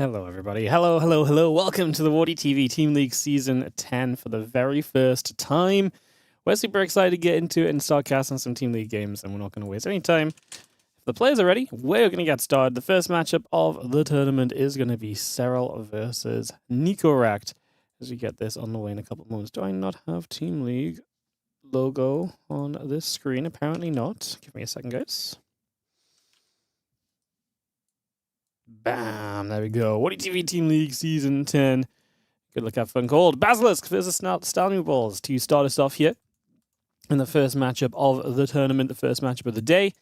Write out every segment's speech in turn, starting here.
Hello, everybody. Hello, hello, hello. Welcome to the WardiTV Team League Season 10 for the very first time. We're super excited to get into it and start casting some Team League games, and we're not going to waste any time. If the players are ready, we're going to get started. The first matchup of the tournament is going to be Serel versus Nicoract. As we get this on the way in a couple of moments. Do I not have Team League logo on this screen? Apparently not. Give me a second, guys. Bam! There we go. WardiTV Team League Season 10. Good look, have fun called BASLISK versus STALNIEBALLS to start us off here in the first matchup of the tournament, the first matchup of the day. And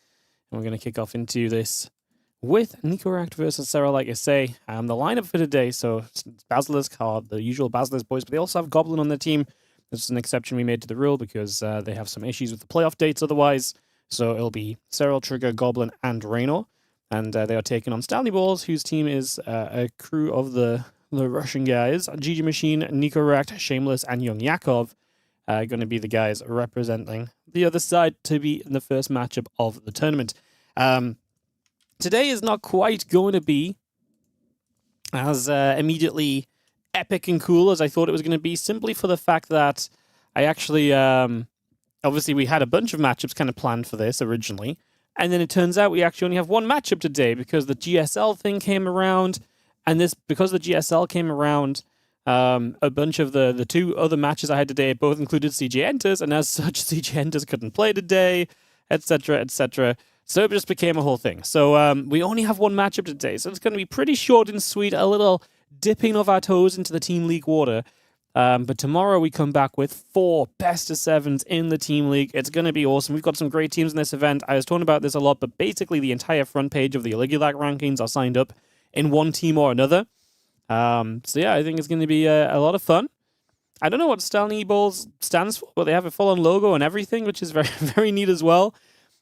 we're going to kick off into this with Nicoract versus Serel, like I say. The lineup for today, so BASLISK are the usual BASLISK boys, but they also have Goblin on their team. This is an exception we made to the rule because they have some issues with the playoff dates otherwise. So it'll be Serel, Trigger, Goblin, and Rainor. And they are taking on STALNIEBALLS, whose team is a crew of the Russian guys. GG Machine, Nicoract, Shameless, and Young Yakov are going to be the guys representing the other side to be in the first matchup of the tournament. Today is not quite going to be as immediately epic and cool as I thought it was going to be, simply for the fact that I actually, obviously we had a bunch of matchups kind of planned for this originally. And then it turns out we actually only have one matchup today because the GSL thing came around. And because the GSL came around, a bunch of the two other matches I had today both included CJ Enters. And as such, CJ Enters couldn't play today, etc., etc. So it just became a whole thing. So we only have one matchup today. So it's going to be pretty short and sweet, a little dipping of our toes into the Team League water. But tomorrow we come back with 4 best-of-7s in the Team League. It's going to be awesome. We've got some great teams in this event. I was talking about this a lot, but basically the entire front page of the Oligulac rankings are signed up in one team or another. So yeah, I think it's going to be a lot of fun. I don't know what STALNIEBALLS stands for, but they have a full-on logo and everything, which is very, very neat as well.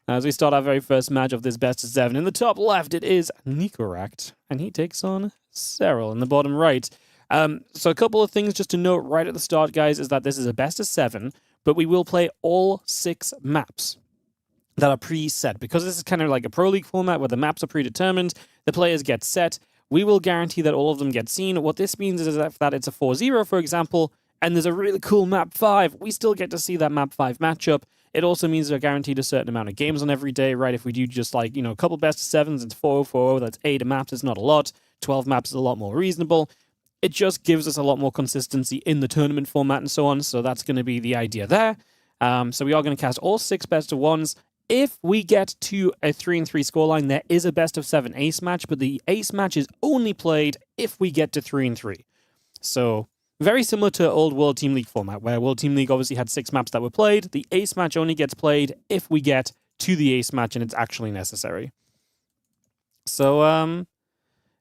As we start our very first match of this best-of-7. In the top left, it is Nicoract, and he takes on Serel in the bottom right. So a couple of things just to note right at the start, guys, is that this is a best-of-7, but we will play all 6 maps that are preset. Because this is kind of like a Pro League format where the maps are predetermined, the players get set, we will guarantee that all of them get seen. What this means is that it's a 4-0, for example, and there's a really cool map 5, we still get to see that map 5 matchup. It also means they're guaranteed a certain amount of games on every day, right? If we do just like, a couple best-of-7s, it's 4-0-4-0, that's 8 maps, it's not a lot. 12 maps is a lot more reasonable. It just gives us a lot more consistency in the tournament format and so on, so that's going to be the idea there. So we are going to cast all 6 best-of-1s. If we get to a 3-3 scoreline, there is a best-of-7 ace match, but the ace match is only played if we get to 3-3. So very similar to old World Team League format, where World Team League obviously had 6 maps that were played. The ace match only gets played if we get to the ace match and it's actually necessary. So,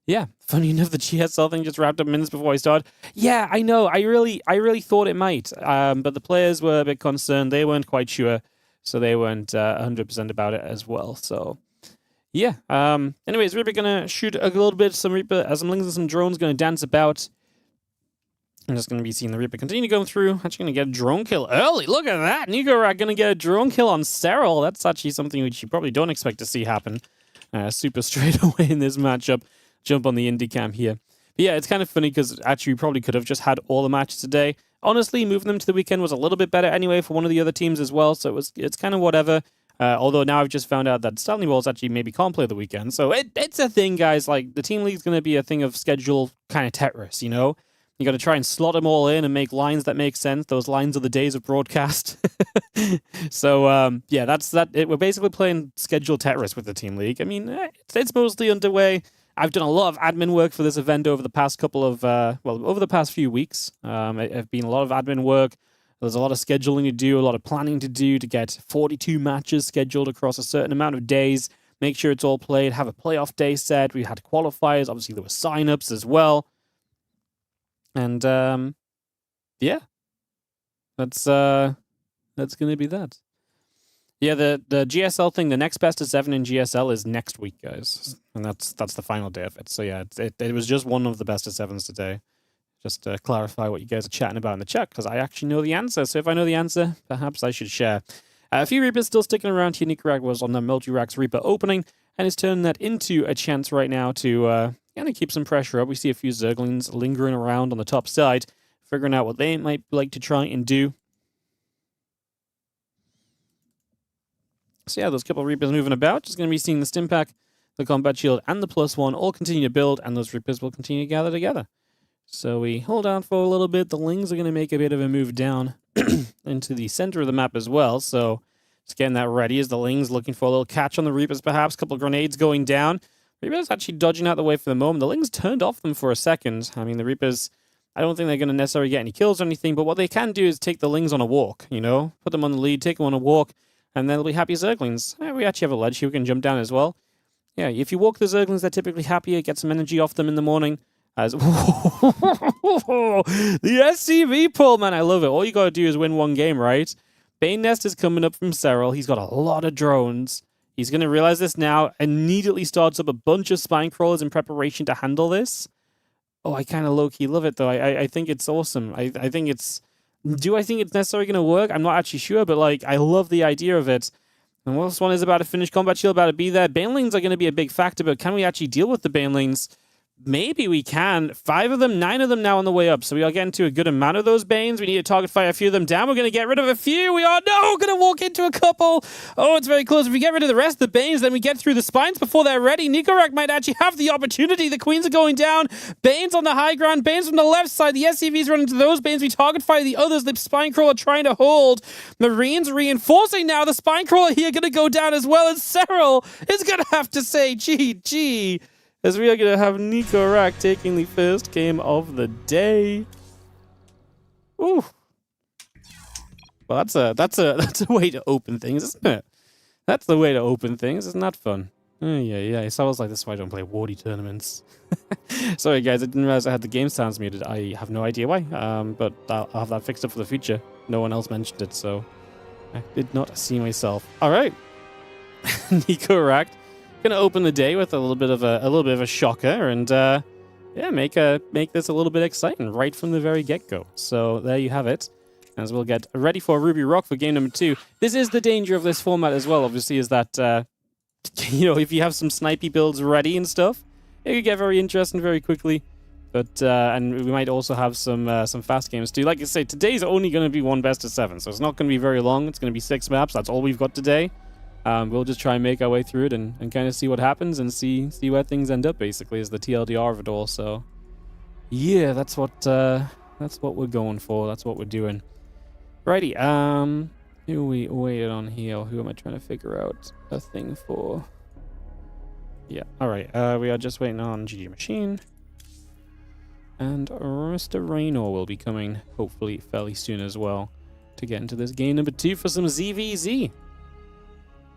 yeah, funny enough, the GSL thing just wrapped up minutes before I started. Yeah, I know. I really thought it might, but the players were a bit concerned. They weren't quite sure, so they weren't 100% about it as well. So, yeah. Anyways, Reaper gonna shoot a little bit. Some Reaper, some Lings and some drones gonna dance about. I'm just gonna be seeing the Reaper continue going through. Actually gonna get a drone kill early. Look at that, Nicoract gonna get a drone kill on Serel. That's actually something which you probably don't expect to see happen super straight away in this matchup. Jump on the indie cam here. But yeah, it's kind of funny because actually we probably could have just had all the matches today. Honestly, moving them to the weekend was a little bit better anyway for one of the other teams as well, so it's kind of whatever. Although now I've just found out that STALNIEBALLS actually maybe can't play the weekend, so it's a thing, guys. Like, the Team League's going to be a thing of schedule kind of Tetris, You got to try and slot them all in and make lines that make sense. Those lines are the days of broadcast. So, yeah, that's that. We're basically playing schedule Tetris with the Team League. I mean, it's mostly underway. I've done a lot of admin work for this event over the past couple of, over the past few weeks. It have been a lot of admin work. There's a lot of scheduling to do, a lot of planning to do to get 42 matches scheduled across a certain amount of days, make sure it's all played, have a playoff day set. We had qualifiers. Obviously, there were sign-ups as well. And, yeah, that's going to be that. Yeah, the GSL thing, the next best-of-7 in GSL is next week, guys. And that's the final day of it. So yeah, it was just one of the best-of-7s today. Just to clarify what you guys are chatting about in the chat, because I actually know the answer. So if I know the answer, perhaps I should share. A few Reapers still sticking around here. Nicoract was on the Multi-Racks Reaper opening, and is turning that into a chance right now to kind of keep some pressure up. We see a few Zerglings lingering around on the top side, figuring out what they might like to try and do. So yeah, those couple of Reapers moving about. Just going to be seeing the Stim Pack, the Combat Shield, and the +1 all continue to build, and those Reapers will continue to gather together. So we hold on for a little bit. The Lings are going to make a bit of a move down into the center of the map as well. So just getting that ready as the Lings looking for a little catch on the Reapers perhaps. A couple of grenades going down. Reapers actually dodging out the way for the moment. The Lings turned off them for a second. I mean, the Reapers, I don't think they're going to necessarily get any kills or anything, but what they can do is take the Lings on a walk, you know? Put them on the lead, take them on a walk, and then they'll be happy Zerglings. We actually have a ledge here we can jump down as well. Yeah, if you walk the Zerglings, they're typically happier, get some energy off them in the morning. As the SCV pull, man, I love it. All you gotta do is win one game, right? Bane Nest is coming up from Serel. He's got a lot of drones. He's gonna realize this now, immediately starts up a bunch of spine crawlers in preparation to handle this. Oh, I kind of low-key love it, though. I think it's awesome. I think it's... Do I think it's necessarily gonna work? I'm not actually sure, but, like, I love the idea of it. And this one is about to finish. Combat Shield about to be there. Banelings are going to be a big factor, but can we actually deal with the Banelings? Maybe we can. 5 of them, 9 of them now on the way up. So we are getting to a good amount of those Banes. We need to target fire a few of them down. We're going to get rid of a few. We are going to walk into a couple. Oh, it's very close. If we get rid of the rest of the Banes, then we get through the spines before they're ready. Nicoract might actually have the opportunity. The Queens are going down. Banes on the high ground. Banes from the left side. The SCVs run into those Banes. We target fire the others. The spine crawler trying to hold. Marines reinforcing now. The spine crawler here going to go down as well. And Serel is going to have to say GG. As we are going to have Nicoract taking the first game of the day. Ooh. Well, that's a way to open things, isn't it? That's the way to open things. Isn't that fun? Yeah. So I was like, this is why I don't play Wardy tournaments. Sorry, guys. I didn't realize I had the game sounds muted. I have no idea why. But I'll have that fixed up for the future. No one else mentioned it, so I did not see myself. All right. Nicoract. Gonna open the day with a little bit of a shocker and yeah, make this a little bit exciting right from the very get-go. So there you have it. As we'll get ready for Ruby Rock for game number 2. This is the danger of this format as well, obviously, is that you know, if you have some snipey builds ready and stuff, it could get very interesting very quickly. But and we might also have some fast games too. Like I say, today's only going to be one best of 7, so it's not going to be very long. It's going to be 6 maps. That's all we've got today. We'll just try and make our way through it and kind of see what happens and see where things end up, basically, is the TLDR of it all. So, yeah, that's what we're going for. That's what we're doing. Righty, who we waited on here? Who am I trying to figure out a thing for? Yeah, alright, we are just waiting on GG Machine. And Mr. Rainor will be coming, hopefully, fairly soon as well, to get into this game number 2 for some ZVZ.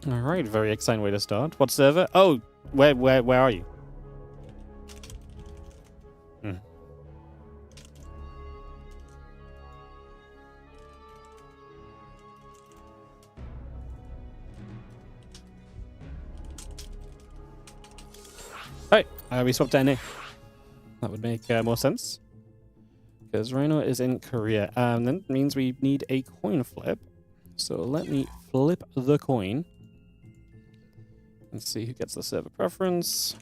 Alright, very exciting way to start. What server? Oh, where are you? Alright, we swapped down here. That would make more sense. Because Rainor is in Korea. Then it means we need a coin flip. So let me flip the coin. Let's see who gets the server preference.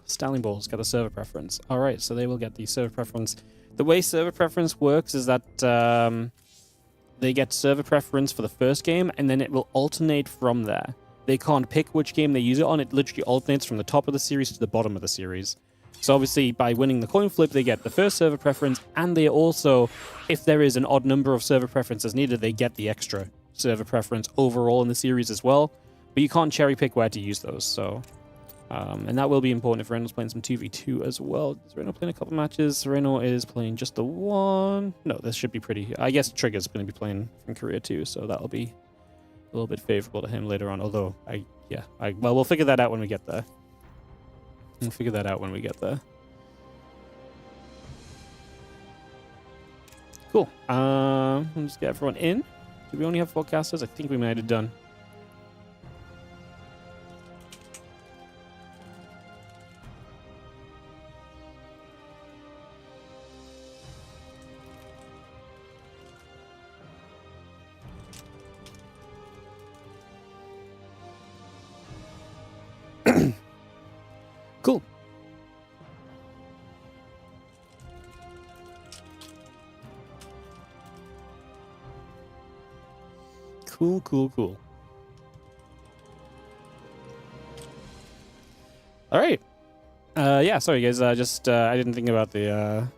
STALNIEBALLS got a server preference. Alright, so they will get the server preference. The way server preference works is that they get server preference for the first game, and then it will alternate from there. They can't pick which game they use it on. It literally alternates from the top of the series to the bottom of the series. So obviously, by winning the coin flip, they get the first server preference, and they also, if there is an odd number of server preferences needed, they get the extra server preference overall in the series as well. But you can't cherry pick where to use those, so... and that will be important if Rainor's playing some 2v2 as well. Is Rainor playing a couple matches? Rainor is playing just the one. No, this should be pretty... I guess Trigger's going to be playing from Korea too, so that'll be a little bit favorable to him later on. Although, well, we'll figure that out when we get there. We'll figure that out when we get there. Cool. Let's just get everyone in. Do we only have forecasters? I think we might have done. Cool, cool, cool. All right. Yeah, sorry guys. I didn't think about the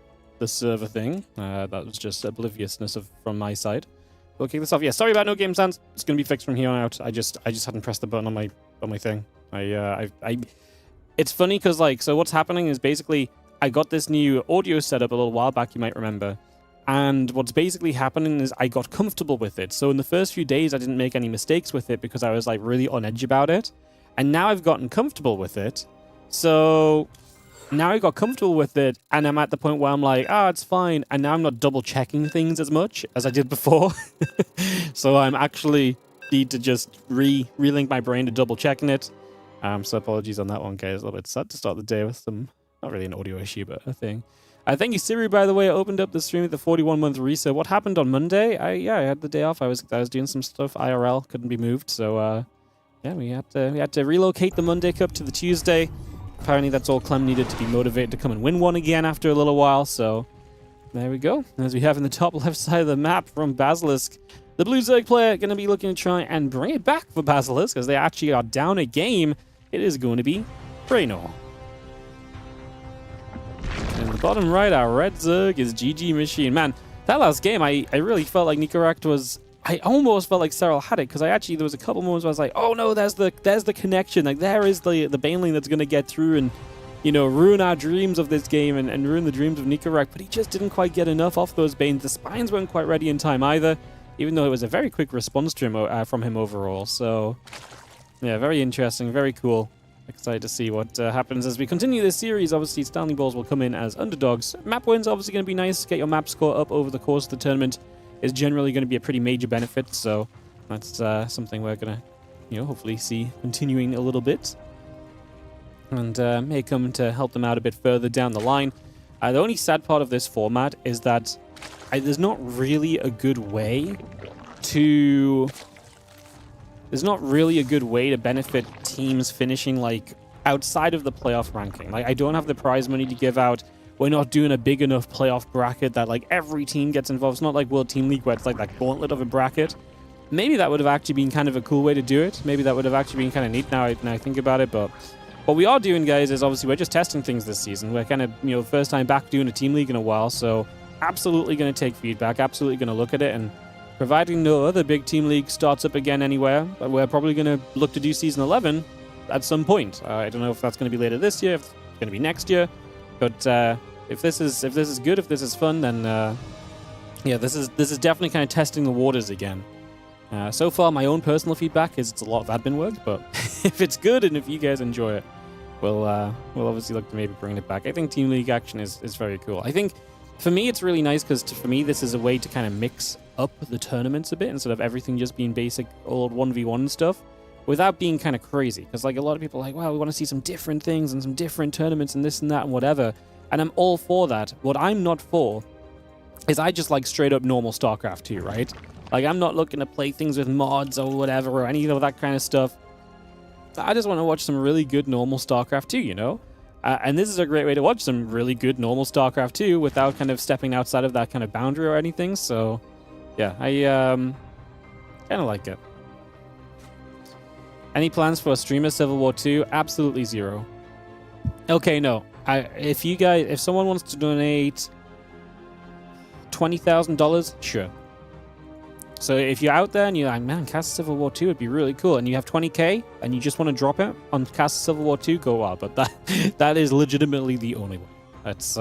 server thing. That was just obliviousness from my side. We'll kick this off. Yeah, sorry about no game sounds. It's gonna be fixed from here on out. I just hadn't pressed the button on my thing. It's funny because like, so what's happening is basically I got this new audio setup a little while back, you might remember. And what's basically happening is I got comfortable with it. So in the first few days, I didn't make any mistakes with it because I was like really on edge about it. And now I've gotten comfortable with it. So now I got comfortable with it, and I'm at the point where I'm like, it's fine. And now I'm not double checking things as much as I did before. So I'm actually need to just relink my brain to double checking it. So apologies on that one, guys. A little bit sad to start the day with some, not really an audio issue, but a thing. Thank you, Siri, by the way. I opened up the stream at the 41-month reset. What happened on Monday? I had the day off. I was doing some stuff. IRL couldn't be moved, so yeah, we had to relocate the Monday Cup to the Tuesday. Apparently, that's all Clem needed to be motivated to come and win one again after a little while. So there we go. As we have in the top left side of the map from BASLISK, the Blue Zerg player going to be looking to try and bring it back for BASLISK as they actually are down a game. It is going to be Rainor. In the bottom right, our red Zerg is GG Machine. Man, that last game, I really felt like Nicoract was... I almost felt like Serel had it, because there was a couple moments where I was like, oh no, there's the connection. Like, there is the Baneling that's going to get through and, you know, ruin our dreams of this game and ruin the dreams of Nicoract. But he just didn't quite get enough off those Banes. The spines weren't quite ready in time either, even though it was a very quick response to him, from him overall. So, yeah, very interesting, very cool. Excited to see what happens as we continue this series. Obviously, STALNIEBALLS will come in as underdogs. Map wins obviously going to be nice. Get your map score up over the course of the tournament is generally going to be a pretty major benefit. So that's something we're going to, you know, hopefully see continuing a little bit. And may come to help them out a bit further down the line. The only sad part of this format is that there's not really a good way to... There's not really a good way to benefit teams finishing, like, outside of the playoff ranking. Like, I don't have the prize money to give out. We're not doing a big enough playoff bracket that, like, every team gets involved. It's not like World Team League where it's like that gauntlet of a bracket. Maybe that would have actually been kind of a cool way to do it. Maybe that would have actually been kind of neat now I think about it. But what we are doing, guys, is obviously we're just testing things this season. We're kind of, you know, first time back doing a Team League in a while. So absolutely going to take feedback. Absolutely going to look at it. And providing no other big Team League starts up again anywhere, we're probably going to look to do Season 11 at some point. I don't know if that's going to be later this year, if it's going to be next year. But if this is good, if this is fun, then yeah, this is definitely kind of testing the waters again. So far, my own personal feedback is it's a lot of admin work, but if it's good and if you guys enjoy it, we'll obviously look to maybe bring it back. I think Team League action is very cool. I think for me, it's really nice because for me, this is a way to kind of mix up the tournaments a bit instead of everything just being basic old 1v1 stuff without being kind of crazy. Because like a lot of people are like, wow, we want to see some different things and some different tournaments and this and that and whatever. And I'm all for that. What I'm not for is I just like straight up normal StarCraft 2, right? Like I'm not looking to play things with mods or whatever or any of that kind of stuff. I just want to watch some really good normal StarCraft 2, you know? And this is a great way to watch some really good normal StarCraft 2 without kind of stepping outside of that kind of boundary or anything. So, yeah, I kind of like it. Any plans for a streamer Civil War 2? Absolutely zero. Okay, no. If someone wants to donate $20,000, sure. So if you're out there and you're like, man, Cast of Civil War 2 would be really cool, and you have 20k and you just want to drop it on Cast of Civil War 2, go wild. But that is legitimately the only way. That's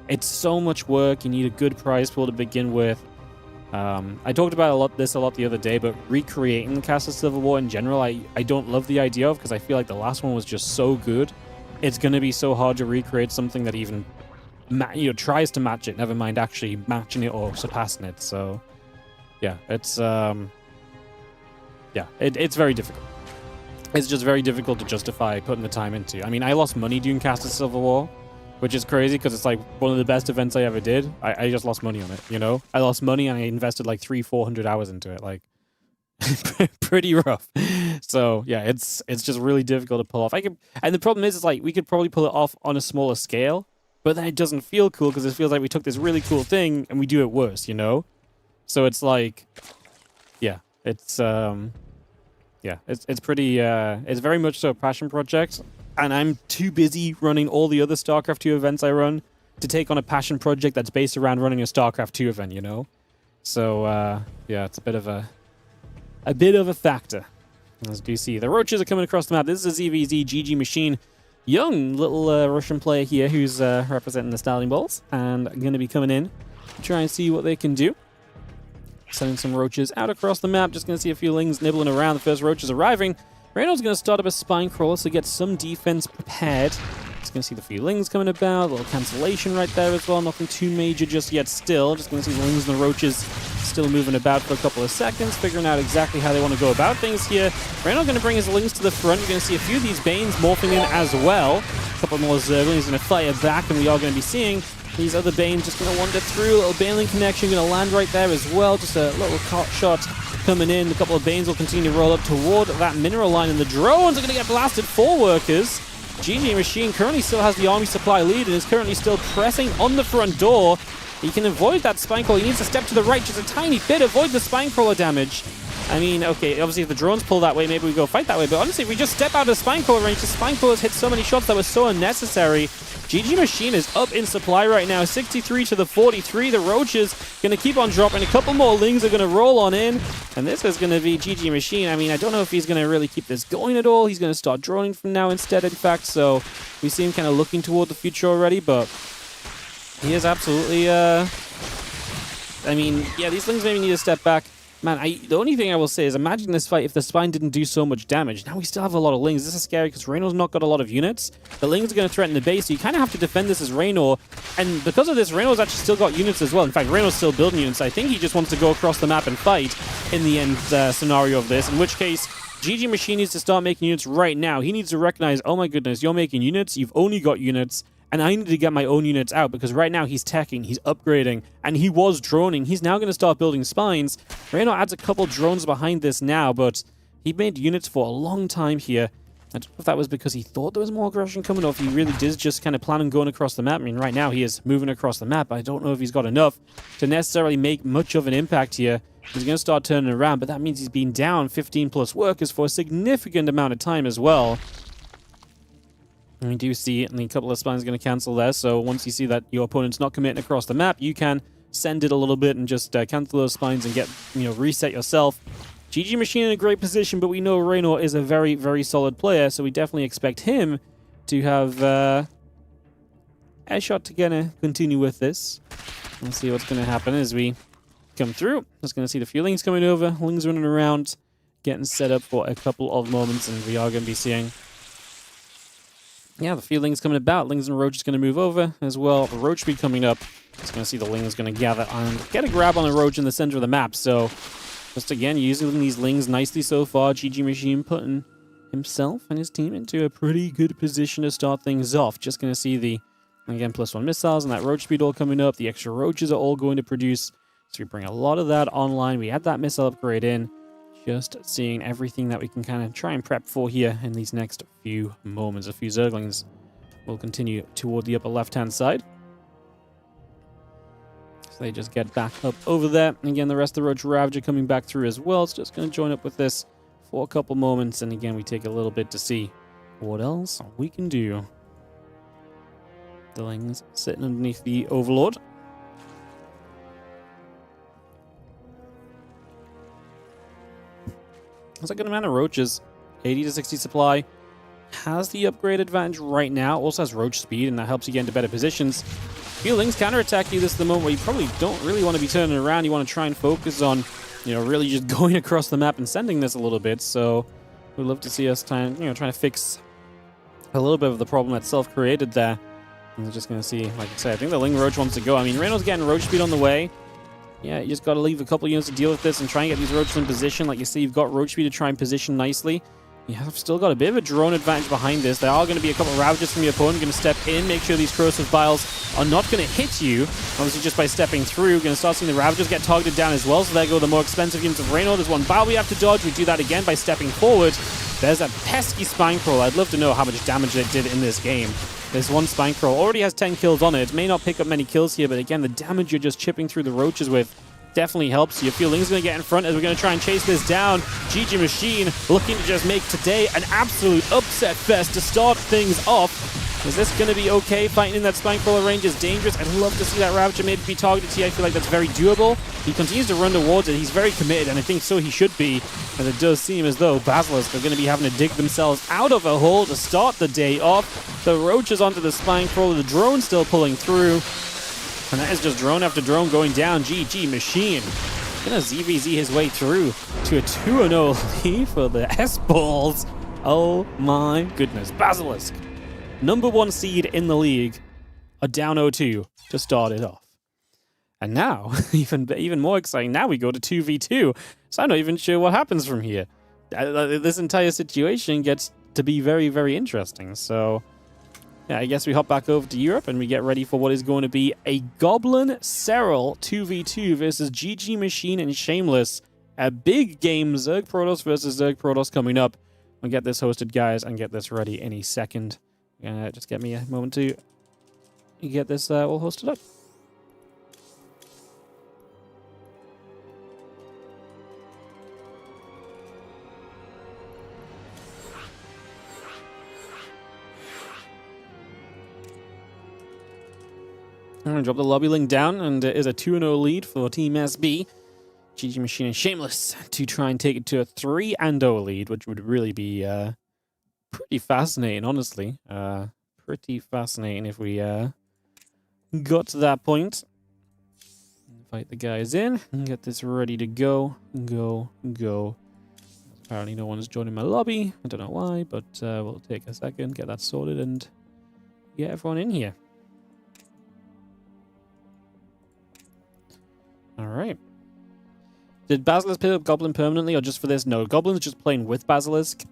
it's so much work. You need a good prize pool to begin with. I talked about this a lot the other day, but recreating the Cast of Civil War in general, I don't love the idea of, because I feel like the last one was just so good. It's going to be so hard to recreate something that even tries to match it, never mind actually matching it or surpassing it. So yeah, it's it's very difficult. It's just very difficult to justify putting the time into. I mean, I lost money doing Cast of Civil War, which is crazy because it's like one of the best events I ever did. I just lost money on it, you know? I lost money and I invested like 300-400 hours into it. Like, pretty rough. So yeah, it's just really difficult to pull off. And the problem is like we could probably pull it off on a smaller scale, but then it doesn't feel cool because it feels like we took this really cool thing and we do it worse, you know? So it's like, yeah, It's yeah, it's pretty it's very much so a passion project, and I'm too busy running all the other StarCraft 2 events I run to take on a passion project that's based around running a StarCraft 2 event, you know? So yeah, it's a bit of a factor. As you see, the roaches are coming across the map. This is a ZVZ GG Machine, young little Russian player here who's representing the STALNIEBALLS, and going to be coming in to try and see what they can do. Sending some roaches out across the map. Just going to see a few lings nibbling around. The first roach is arriving. Rainor's going to start up a spine crawler to get some defense prepared. Just going to see the few lings coming about. A little cancellation right there as well. Nothing too major just yet still. Just going to see the lings and the roaches still moving about for a couple of seconds, figuring out exactly how they want to go about things here. Rainor going to bring his lings to the front. You're going to see a few of these Banes morphing in as well. A couple more Zerglings going to fire back, and we are going to be seeing these other Banes just going to wander through. A little Baneling connection going to land right there as well. Just a little shot coming in. A couple of Banes will continue to roll up toward that mineral line, and the drones are going to get blasted. 4 workers. GG Machine currently still has the army supply lead and is currently still pressing on the front door. He can avoid that spine crawler. He needs to step to the right just a tiny bit, avoid the spine crawler damage. I mean, okay, obviously if the drones pull that way, maybe we go fight that way, but honestly, if we just step out of spine crawler range, the spine crawlers hit so many shots that were so unnecessary. GG Machine is up in supply right now, 63 to the 43. The roaches going to keep on dropping. A couple more lings are going to roll on in, and this is going to be GG Machine. I mean, I don't know if he's going to really keep this going at all. He's going to start droning from now instead, in fact, so we see him kind of looking toward the future already, but he is absolutely, I mean, yeah, these lings maybe need to step back. Man, the only thing I will say is imagine this fight if the spine didn't do so much damage. Now we still have a lot of lings. This is scary because Rainor's not got a lot of units. The lings are going to threaten the base, so you kind of have to defend this as Rainor. And because of this, Rainor's actually still got units as well. In fact, Rainor's still building units. I think he just wants to go across the map and fight in the end scenario of this, in which case GG Machine needs to start making units right now. He needs to recognize, oh my goodness, you're making units, you've only got units, and I need to get my own units out, because right now he's teching, he's upgrading, and he was droning. He's now going to start building spines. Rainor adds a couple drones behind this now, but he made units for a long time here. I don't know if that was because he thought there was more aggression coming, or if he really did just kind of plan on going across the map. I mean, right now he is moving across the map. I don't know if he's got enough to necessarily make much of an impact here. He's going to start turning around, but that means he's been down 15 plus workers for a significant amount of time as well. And we do see a couple of spines going to cancel there, so once you see that your opponent's not committing across the map, you can send it a little bit and just cancel those spines and get, reset yourself. GG Machine in a great position, but we know Rainor is a very, very solid player, so we definitely expect him to have a shot to kind of continue with this. Let's see what's going to happen as we come through. Just going to see the few lings coming over, lings running around, getting set up for a couple of moments, and we are going to be seeing, yeah, the few lings coming about. Lings and roach is going to move over as well. The roach speed coming up. Just going to see the lings going to gather and get a grab on the roach in the center of the map. So just again, using these lings nicely so far. GG Machine putting himself and his team into a pretty good position to start things off. Just going to see the, again, +1 missiles and that roach speed all coming up. The extra roaches are all going to produce. So we bring a lot of that online. We add that missile upgrade in. Just seeing everything that we can kind of try and prep for here in these next few moments. A few Zerglings will continue toward the upper left-hand side. So they just get back up over there. And again, the rest of the Roach Ravager coming back through as well. It's just going to join up with this for a couple moments. And again, we take a little bit to see what else we can do. The Lings sitting underneath the Overlord. It's a good amount of roaches. 80 to 60 supply. Has the upgrade advantage right now. Also has roach speed, and that helps you get into better positions. Feelings counterattack you. This is the moment where you probably don't really want to be turning around. You want to try and focus on, really just going across the map and sending this a little bit. So we'd love to see us trying to fix a little bit of the problem that's self-created there. And we're just going to see, like I said, I think the Ling Roach wants to go. I mean, Rainor's getting roach speed on the way. Yeah, you just got to leave a couple units to deal with this and try and get these roaches in position. Like you see, you've got roach speed to try and position nicely. You have still got a bit of a drone advantage behind this. There are going to be a couple of Ravagers from your opponent going to step in, make sure these Corrosive Vials are not going to hit you. Obviously, just by stepping through, going to start seeing the Ravagers get targeted down as well. So there go the more expensive units of Rainor. There's one Bile we have to dodge. We do that again by stepping forward. There's that pesky Spine Crawl. I'd love to know how much damage it did in this game. This one Spine Crawl already has 10 kills on it. It may not pick up many kills here, but again, the damage you're just chipping through the roaches with definitely helps you. Feeling's going to get in front as we're going to try and chase this down. GG Machine looking to just make today an absolute upset fest to start things off. Is this going to be okay? Fighting in that spine crawler range is dangerous. I'd love to see that Ravager maybe be targeted here. I feel like that's very doable. He continues to run towards it. He's very committed, and I think so he should be. And it does seem as though BASLISK are going to be having to dig themselves out of a hole to start the day off. The Roach is onto the spine crawler. The drone still pulling through. And that is just drone after drone going down. GG Machine gonna ZVZ his way through to a 2-0 lead for the S-Balls. Oh my goodness. BASLISK, #1 seed in the league, are down 0-2 to start it off. And now, even more exciting, now we go to 2v2. So I'm not even sure what happens from here. This entire situation gets to be very, very interesting. So yeah, I guess we hop back over to Europe and we get ready for what is going to be a Goblin Serel 2v2 versus GG Machine and Shameless. A big game, Zerg Protoss versus Zerg Protoss coming up. We'll get this hosted, guys, and get this ready any second. Just get me a moment to get this all hosted up. I'm going to drop the lobby link down, and it is a 2-0 lead for Team SB. GG Machine and Shameless to try and take it to a 3-0 lead, which would really be pretty fascinating, honestly. Pretty fascinating if we got to that point. Invite the guys in and get this ready to go. Go. Apparently no one's joining my lobby. I don't know why, but we'll take a second, get that sorted, and get everyone in here. Alright. Did BASLISK pick up Goblin permanently or just for this? No, Goblin's just playing with BASLISK.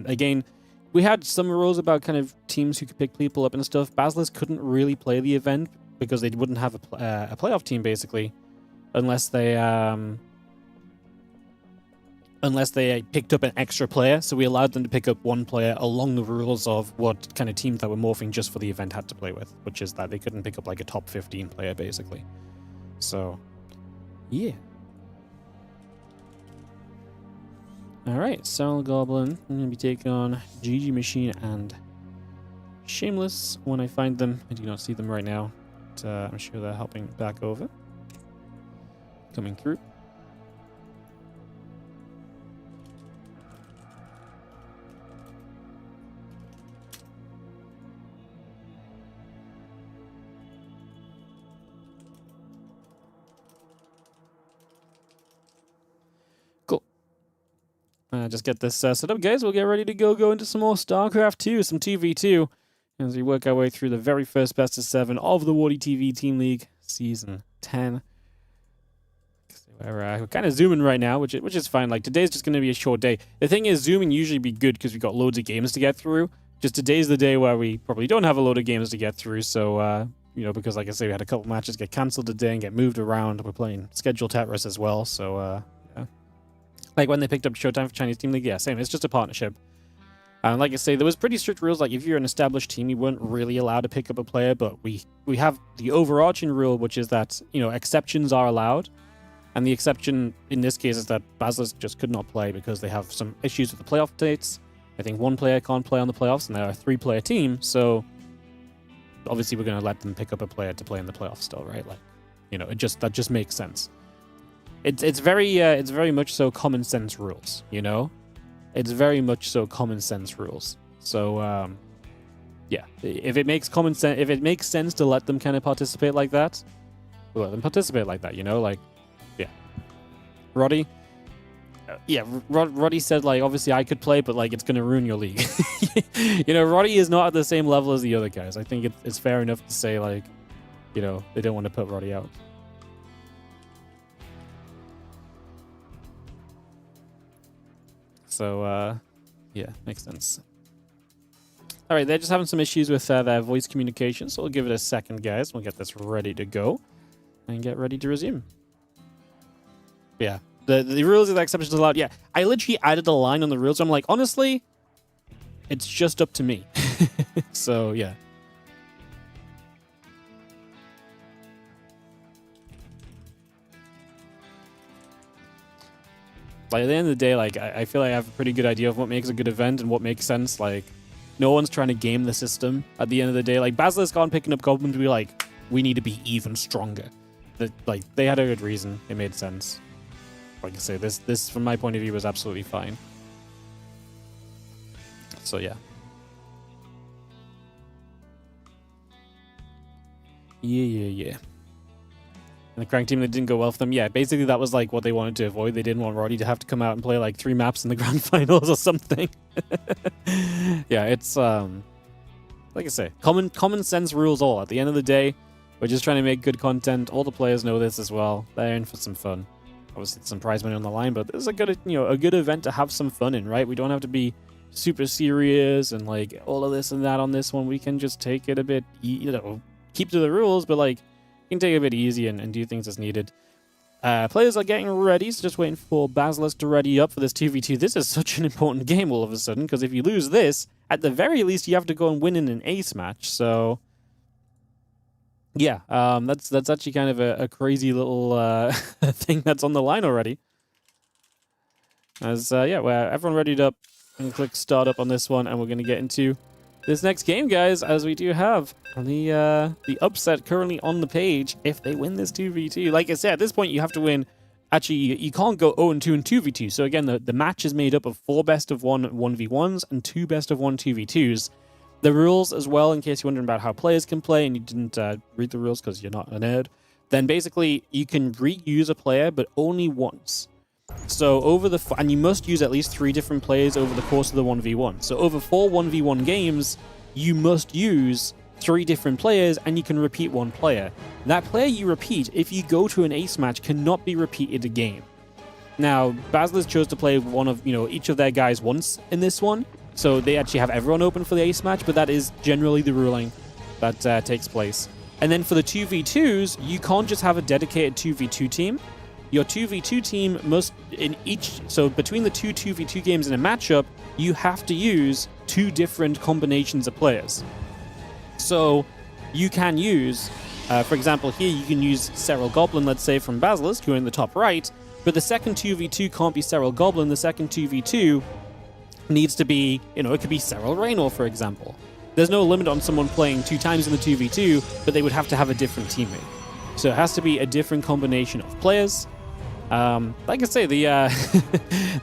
Again, we had some rules about kind of teams who could pick people up and stuff. BASLISK couldn't really play the event because they wouldn't have a playoff team, basically, unless they picked up an extra player. So we allowed them to pick up one player along the rules of what kind of teams that were morphing just for the event had to play with, which is that they couldn't pick up like a top 15 player, basically. So yeah. Alright, Serel Goblin. I'm going to be taking on GG Machine and Shameless when I find them. I do not see them right now, but I'm sure they're helping back over. Coming through. Just get this set up, guys. We'll get ready to go into some more StarCraft 2, some 2v2, as we work our way through the very first best of 7 of the WardiTV Team League Season 10. We're kind of zooming right now, which is fine. Like, today's just going to be a short day. The thing is, zooming usually be good because we've got loads of games to get through. Just today's the day where we probably don't have a load of games to get through, so, you know, because, like I say, we had a couple matches get cancelled today and get moved around. We're playing scheduled Tetris as well, so, like when they picked up Showtime for Chinese Team League, yeah, same. It's just a partnership. And like I say, there was pretty strict rules. Like if you're an established team, you weren't really allowed to pick up a player. But we have the overarching rule, which is that, you know, exceptions are allowed. And the exception in this case is that BASLISK just could not play because they have some issues with the playoff dates. I think one player can't play on the playoffs, and they're a 3-player team. So obviously we're going to let them pick up a player to play in the playoffs still, right? Like, you know, that just makes sense. It's very much so common sense rules, you know? It's very much so common sense rules. So, yeah, if it makes sense to let them kind of participate like that, we'll let them participate like that, you know? Like, yeah. Roddy? Yeah, Roddy said, like, obviously I could play, but, like, it's going to ruin your league. You know, Roddy is not at the same level as the other guys. I think it's fair enough to say, like, you know, they don't want to put Roddy out. So, yeah, makes sense. All right, they're just having some issues with their voice communication, so we'll give it a second, guys. We'll get this ready to go and get ready to resume. Yeah, the rules of the exceptions allowed. Yeah, I literally added a line on the rules. So I'm like, honestly, it's just up to me. So, yeah. Like, at the end of the day, like, I feel like I have a pretty good idea of what makes a good event and what makes sense. Like, no one's trying to game the system at the end of the day. Like, BASLISK aren't picking up Goblin to be like, we need to be even stronger. Like, they had a good reason. It made sense. Like I say, this from my point of view was absolutely fine. So yeah. Yeah. And the Crank team, that didn't go well for them. Yeah, basically that was like what they wanted to avoid. They didn't want Roddy to have to come out and play like 3 maps in the grand finals or something. Yeah, it's like I say, common sense rules all. At the end of the day, we're just trying to make good content. All the players know this as well. They're in for some fun. Obviously, some prize money on the line, but this is a good, a good event to have some fun in, right? We don't have to be super serious and like all of this and that on this one. We can just take it a bit, keep to the rules, but like you can take it a bit easy and do things as needed. Players are getting ready, so just waiting for BASLISK to ready up for this 2v2. This is such an important game all of a sudden, because if you lose this, at the very least, you have to go and win in an ace match. So yeah, that's actually kind of a crazy little thing that's on the line already. As yeah, we're everyone readied up. I'm gonna click start up on this one, and we're gonna get into this next game, guys, as we do have the upset currently on the page if they win this 2v2. Like I said, at this point you have to win. Actually, you can't go 0-2 in 2v2. So again, the match is made up of 4 best-of-1 1v1s and 2 best-of-1 2v2s. The rules as well, in case you're wondering about how players can play and you didn't read the rules because you're not a nerd, then basically you can reuse a player, but only once. So and you must use at least 3 different players over the course of the 1v1. So over 4 1v1 games, you must use 3 different players, and you can repeat 1 player. That player you repeat, if you go to an ace match, cannot be repeated again. Now, BASLISK chose to play one of, each of their guys once in this one, so they actually have everyone open for the ace match, but that is generally the ruling that takes place. And then for the 2v2s, you can't just have a dedicated 2v2 team. Your 2v2 team must, so between the 2 2v2 games in a matchup, you have to use 2 different combinations of players. So you can use, for example, here you can use Serel Goblin, let's say, from BASLISK, who are in the top right, but the second 2v2 can't be Serel Goblin. The second 2v2 needs to be, it could be Serel Rainor, for example. There's no limit on someone playing 2 times in the 2v2, but they would have to have a different teammate. So it has to be a different combination of players. Like I say, the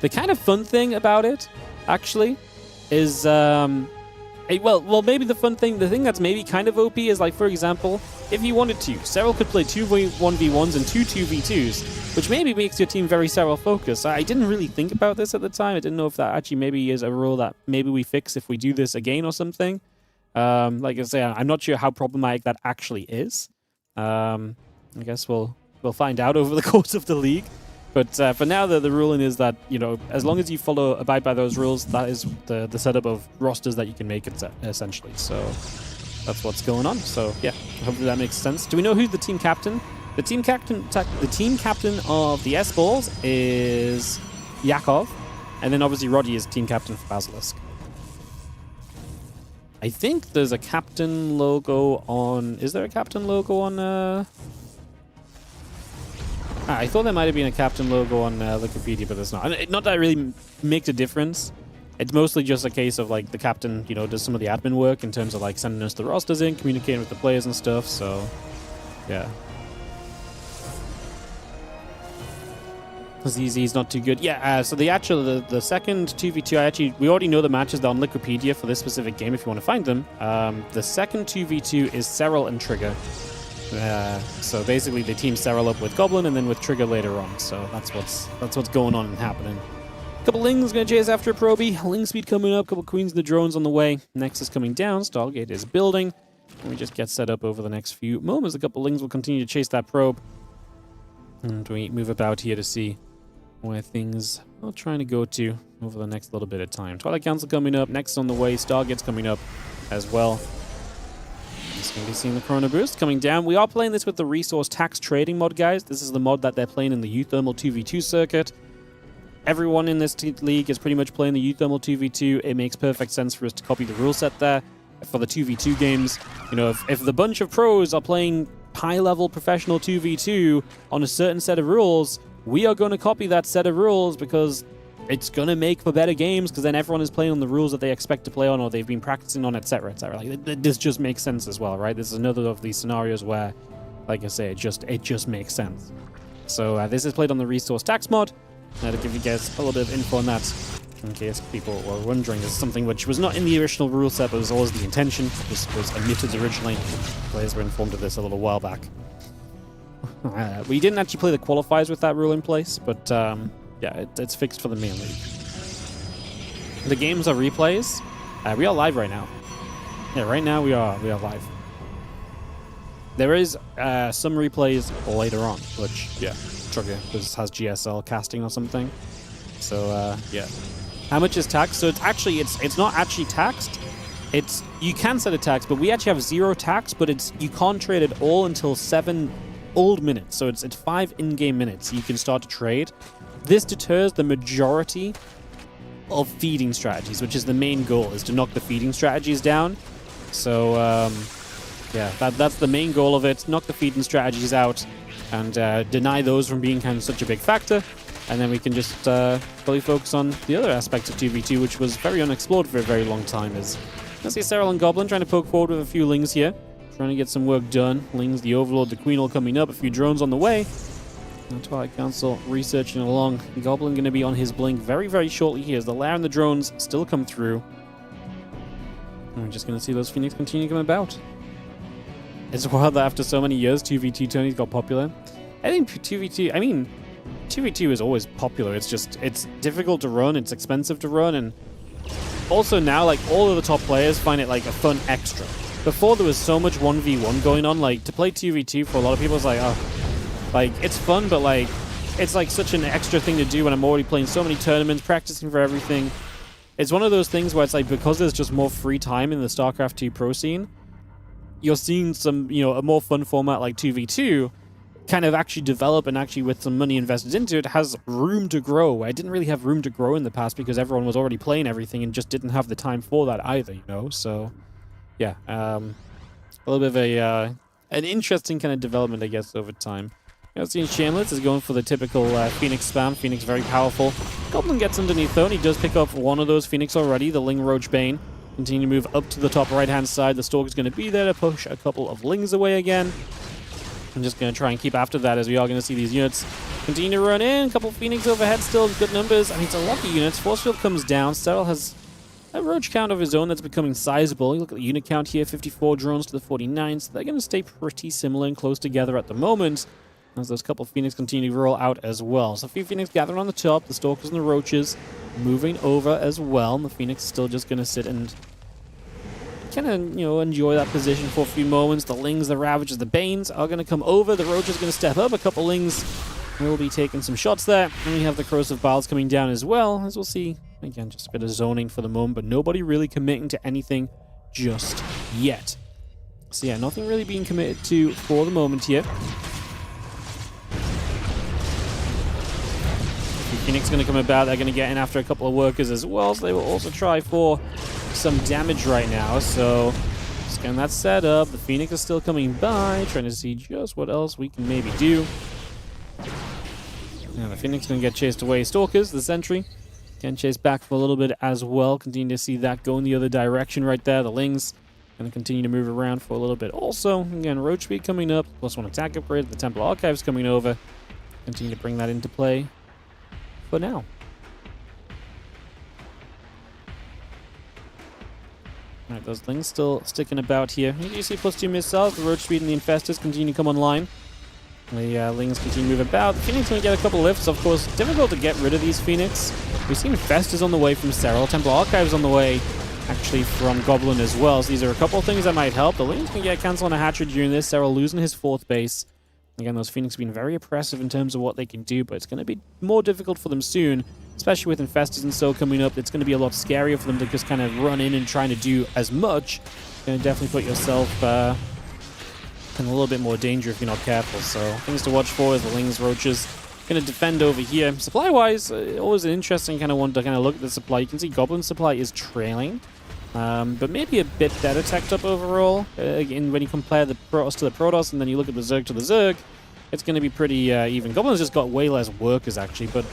the kind of fun thing about it, actually, is well, maybe the thing that's maybe kind of OP is, like, for example, if you wanted to, Serel could play 2 1v1s and 2 2v2s, which maybe makes your team very Serel focused. I didn't really think about this at the time. I didn't know if that actually maybe is a rule that maybe we fix if we do this again or something. Like I say, I'm not sure how problematic that actually is. I guess we'll find out over the course of the league. But for now, the ruling is that, as long as you abide by those rules, that is the setup of rosters that you can make, essentially. So that's what's going on. So yeah, hopefully that makes sense. Do we know who's the team captain? The team captain of the S-Balls is Yakov, and then obviously Roddy is team captain for BASLISK. I think there's a captain logo on. Is there a captain logo on? I thought there might have been a captain logo on Wikipedia, but there's not. Not that it really makes a difference. It's mostly just a case of, like, the captain, does some of the admin work in terms of, like, sending us the rosters in, communicating with the players and stuff, so yeah. Because he's not too good. Yeah, so the second 2v2, we already know the matches on Wikipedia for this specific game if you want to find them. The second 2v2 is Serel and Trigger. So basically they team Serel up with Goblin and then with Trigger later on. So that's what's going on and happening. Couple Lings gonna chase after a Proby. Ling speed coming up, couple Queens and the drones on the way. Nexus coming down, Stargate is building. And we just get set up over the next few moments. A couple Lings will continue to chase that probe. And we move about here to see where things are trying to go to over the next little bit of time. Twilight Council coming up, next on the way, Stargate's coming up as well. Just going to be seeing the Chrono Boost coming down. We are playing this with the Resource Tax Trading mod, guys. This is the mod that they're playing in the Uthermal 2v2 circuit. Everyone in this league is pretty much playing the Uthermal 2v2. It makes perfect sense for us to copy the rule set there for the 2v2 games. If the bunch of pros are playing high-level professional 2v2 on a certain set of rules, we are going to copy that set of rules because it's going to make for better games, because then everyone is playing on the rules that they expect to play on or they've been practicing on, etc., etc. Like, this just makes sense as well, right? This is another of these scenarios where, like I say, it just makes sense. So this is played on the resource tax mod. To give you guys a little bit of info on that, in case people were wondering. This is something which was not in the original rule set, but was always the intention. This was omitted originally. Players were informed of this a little while back. We didn't actually play the qualifiers with that rule in place, but yeah, it's fixed for the main league. The games are replays. We are live right now. Yeah, right now we are live. There is some replays later on, which, yeah, Trigger has GSL casting or something. So, yeah. How much is taxed? So it's not actually taxed. You can set a tax, but we actually have 0 tax, but you can't trade it all until 7 old minutes. So it's 5 in-game minutes you can start to trade. This deters the majority of feeding strategies, which is the main goal, is to knock the feeding strategies down. So, yeah, that's the main goal of it. Knock the feeding strategies out and deny those from being kind of such a big factor. And then we can just fully focus on the other aspects of 2v2, which was very unexplored for a very long time. Let's see Serel and Goblin trying to poke forward with a few Lings here. Trying to get some work done. Lings, the Overlord, the Queen all coming up. A few drones on the way. And Twilight Council researching along. Goblin going to be on his blink very, very shortly here as the Lair and the drones still come through. And we're just going to see those Phoenix continue to come about. It's wild that after so many years, 2v2 tourneys got popular. I think 2v2 is always popular. It's difficult to run, it's expensive to run, and also now, like, all of the top players find it like a fun extra. Before, there was so much 1v1 going on, like, to play 2v2 for a lot of people is like, oh, like, it's fun, but, like, it's, like, such an extra thing to do when I'm already playing so many tournaments, practicing for everything. It's one of those things where it's, like, because there's just more free time in the StarCraft 2 pro scene, you're seeing some, a more fun format like 2v2 kind of actually develop, and actually with some money invested into it, has room to grow. I didn't really have room to grow in the past because everyone was already playing everything and just didn't have the time for that either, So, yeah, a little bit of an interesting kind of development, I guess, over time. Seeing Shameless is going for the typical Phoenix spam. Phoenix very powerful. Goblin gets underneath though, and he does pick up one of those Phoenix already, the Ling Roach Bane. Continue to move up to the top right-hand side. The Stalker's going to be there to push a couple of Lings away again. I'm just going to try and keep after that, as we are going to see these units continue to run in. A couple of Phoenix overhead still, good numbers. I mean, it's a lucky unit. Force Field comes down. Serel has a Roach count of his own that's becoming sizable. You look at the unit count here, 54 drones to the 49, so they're going to stay pretty similar and close together at the moment, as those couple of Phoenix continue to roll out as well. So a few Phoenix gathering on the top, the Stalkers and the Roaches moving over as well. And the Phoenix is still just going to sit and kind of, enjoy that position for a few moments. The Lings, the Ravagers, the Banes are going to come over. The Roach is going to step up. A couple Lings will be taking some shots there. And we have the Corrosive Vials coming down as well, as we'll see. Again, just a bit of zoning for the moment, but nobody really committing to anything just yet. So yeah, nothing really being committed to for the moment here. Phoenix going to come about. They're going to get in after a couple of workers as well, so they will also try for some damage right now. So just getting that set up. The Phoenix is still coming by, trying to see just what else we can maybe do. Now the Phoenix going to get chased away. Stalkers, the sentry, can chase back for a little bit as well. Continue to see that go in the other direction right there. The Lings going to continue to move around for a little bit. Also, again, Roach Speed coming up. +1 attack upgrade. The Temple Archives coming over. Continue to bring that into play for now. Alright, those Lings still sticking about here. You see +2 missiles. The Roach Speed and the Infestors continue to come online. The Lings continue to move about. The Phoenix going to get a couple lifts. Of course, difficult to get rid of these Phoenix. We've seen Infestors on the way from Serel. Temple Archives on the way, actually, from Goblin as well. So these are a couple of things that might help. The Lings can get cancelled on a hatchery during this. Serel losing his 4th base. Again, those Phoenix have been very oppressive in terms of what they can do, but it's going to be more difficult for them soon, especially with Infestors and so coming up. It's going to be a lot scarier for them to just kind of run in and trying to do as much. Going to definitely put yourself in a little bit more danger if you're not careful. So things to watch for is the Lings, Roaches. Going to defend over here. Supply-wise, always an interesting kind of one to kind of look at the supply. You can see Goblin supply is trailing, but maybe a bit better teched up overall. Again, when you compare the Protoss to the Protoss, and then you look at the Zerg to the Zerg, it's going to be pretty even. Goblin's just got way less workers, actually, but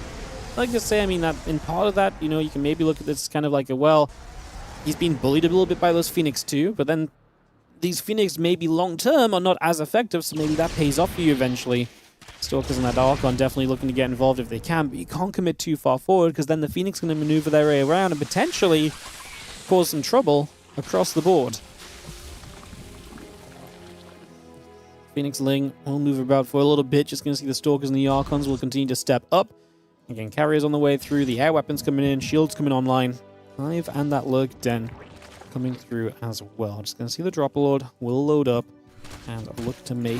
like I say, I mean, that in part of that, you know, you can maybe look at this kind of like a, well, he's been bullied a little bit by those Phoenix too, but then these Phoenix maybe long-term are not as effective, so maybe that pays off for you eventually. Stalkers and that Archon definitely looking to get involved if they can, but you can't commit too far forward because then the Phoenix going to maneuver their way around and potentially cause some trouble across the board. Phoenix Ling will move about for a little bit. Just going to see the Stalkers and the Archons will continue to step up. Again, carriers on the way through. The air weapons coming in. Shields coming online. Hive and that Lurk Den coming through as well. Just going to see the Dropper Lord will load up and look to make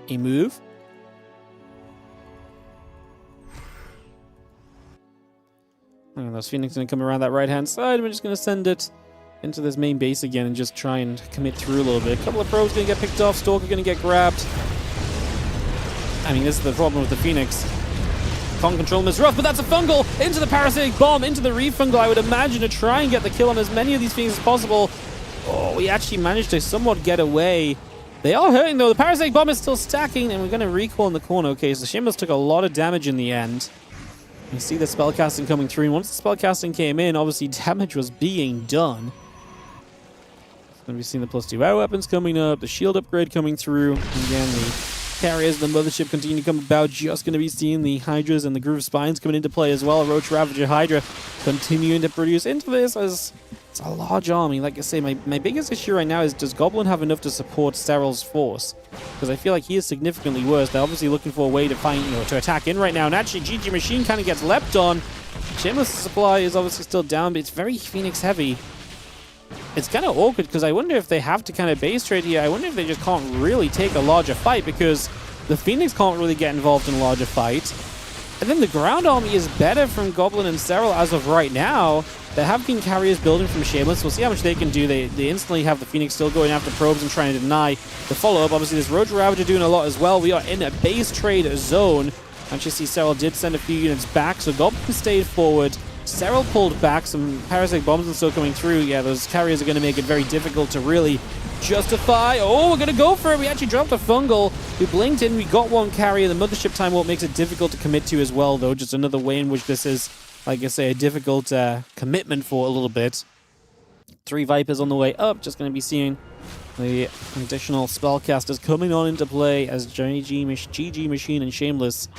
a move. And those Phoenix going to come around that right-hand side. We're just going to send it into this main base again and just try and commit through a little bit. A couple of probes going to get picked off. Stalker going to get grabbed. I mean, this is the problem with the Phoenix. Can't control them as rough, but that's a fungal into the parasitic bomb, into the refungal, I would imagine, to try and get the kill on as many of these Phoenix as possible. Oh, we actually managed to somewhat get away. They are hurting, though. The parasitic bomb is still stacking, and we're going to recall in the corner. Okay, so Shameless took a lot of damage in the end. You see the spellcasting coming through, and once the spellcasting came in, obviously damage was being done. Going to be seeing the +2 air weapons coming up, the shield upgrade coming through. Again, the carriers, the mothership continue to come about. Just going to be seeing the Hydras and the Groove Spines coming into play as well. Roach Ravager Hydra continuing to produce into this as it's a large army. Like I say, my biggest issue right now is, does Goblin have enough to support Serel's force? Because I feel like he is significantly worse. They're obviously looking for a way to find, to attack in right now. And actually, GG Machine kind of gets leapt on. Shameless' supply is obviously still down, but it's very Phoenix heavy. It's kind of awkward because I wonder if they have to kind of base trade here. I wonder if they just can't really take a larger fight because the Phoenix can't really get involved in a larger fight. And then the ground army is better from Goblin and Serel as of right now. There have been carriers building from Shameless. We'll see how much they can do. They instantly have the Phoenix still going after probes and trying to deny the follow-up. Obviously, this Roach Ravager doing a lot as well. We are in a base trade zone. Actually, see Serel did send a few units back, so Goblin stayed forward. Serel pulled back, some parasitic bombs and still coming through. Yeah, those carriers are going to make it very difficult to really justify. Oh, we're going to go for it. We actually dropped a fungal. We blinked in. We got one carrier. The mothership time warp makes it difficult to commit to as well, though. Just another way in which this is, like I say, a difficult commitment for a little bit. 3 Vipers on the way up. Just going to be seeing the additional spellcasters coming on into play as GG Machine and Shameless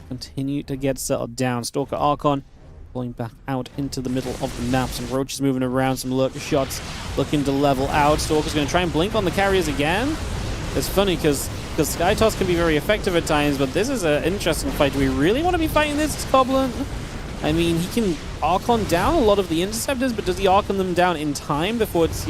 continue to get settled down. Stalker Archon pulling back out into the middle of the map. Some roaches moving around, some lurker shots looking to level out. Stalker's going to try and blink on the carriers again. It's funny because Sky Toss can be very effective at times, but this is an interesting fight. Do we really want to be fighting this Goblin? I mean, he can Archon down a lot of the interceptors, but does he Archon them down in time before it's,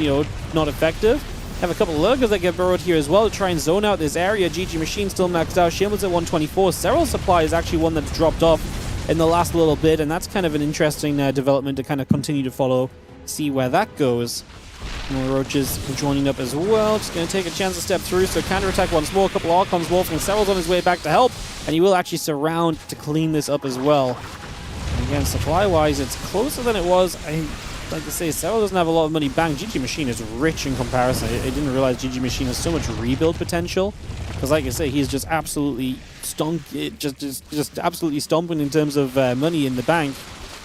not effective? Have a couple of lurkers that get burrowed here as well to try and zone out this area. GG Machine still maxed out. Shameless at 124. Serel's supply is actually one that's dropped off in the last little bit, and that's kind of an interesting development to kind of continue to follow, see where that goes. More roaches joining up as well. Just going to take a chance to step through, so counterattack once more. A couple Archons wolfing. Serel's on his way back to help, and he will actually surround to clean this up as well. And again, supply-wise, it's closer than it was. Like to say, Serel doesn't have a lot of money banked. GG Machine is rich in comparison. I didn't realize GG Machine has so much rebuild potential. Because, like I say, he's just absolutely just absolutely stomping in terms of money in the bank.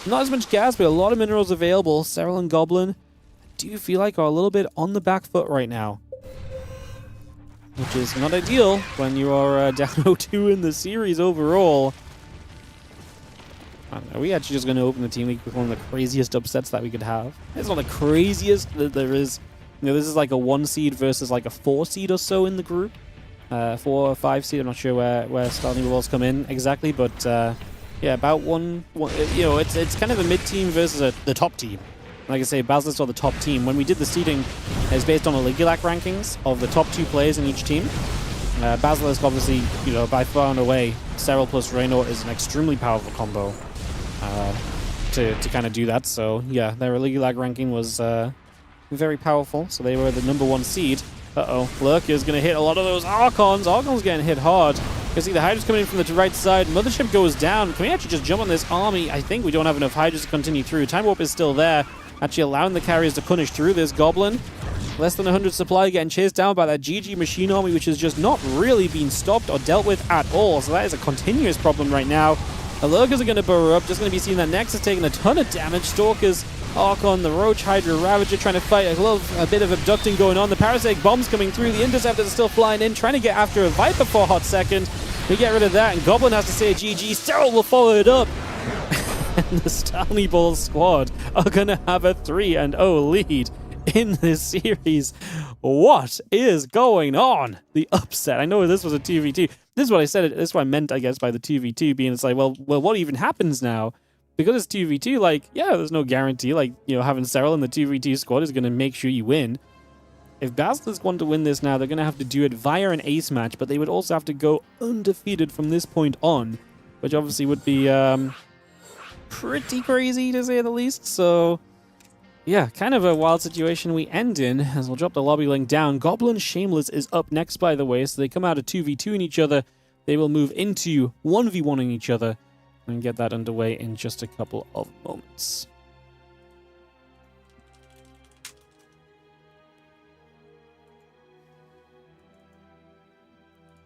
Not as much gas, but a lot of minerals available. Serel and Goblin, I do feel like, are a little bit on the back foot right now, which is not ideal when you are down 0-2 in the series overall. Are we actually just going to open the team league with one of the craziest upsets that we could have? It's not the craziest that there is. This is like a 1 seed versus like a 4 seed or so in the group. 4 or 5 seed. I'm not sure where StarNieBalls come in exactly, but yeah, about one. It's kind of a mid team versus the top team. Like I say, BASLISK are the top team. When we did the seeding, it's based on the Ligulac rankings of the top 2 players in each team. BASLISK, obviously, by far and away, Serel plus Rainor is an extremely powerful combo to kind of do that. So yeah, their Ligulac ranking was very powerful. So they were the #1 seed. Lurker is going to hit a lot of those Archons. Archon's getting hit hard. You can see the Hydra's coming in from the right side. Mothership goes down. Can we actually just jump on this army? I think we don't have enough Hydras to continue through. Time Warp is still there, actually allowing the carriers to punish through this Goblin. Less than 100 supply getting chased down by that GG machine army, which has just not really been stopped or dealt with at all. So that is a continuous problem right now. The Lurkers are going to burrow up. Just going to be seeing that Nexus taking a ton of damage. Stalkers, Archon, the Roach, Hydra, Ravager trying to fight. A bit of abducting going on. The Parasitic bombs coming through. The Interceptors are still flying in, trying to get after a Viper for a hot second. We get rid of that, and Goblin has to say GG. Serel will follow it up. And the STALNIEBALLS squad are going to have a 3-0 lead in this series. What is going on? The upset. I know this was a 2v2. This is what I said. This is what I meant, I guess, by the 2v2 being, it's like, well, what even happens now? Because it's 2v2, like, yeah, there's no guarantee. Like, you know, having Serel in the 2v2 squad is going to make sure you win. If BASLISK want to win this now, they're going to have to do it via an ace match, but they would also have to go undefeated from this point on, which obviously would be pretty crazy, to say the least. So, yeah, kind of a wild situation we end in, as we'll drop the lobby link down. Goblin Shameless is up next, by the way, so they come out of 2v2 in each other. They will move into 1v1 in each other and get that underway in just a couple of moments.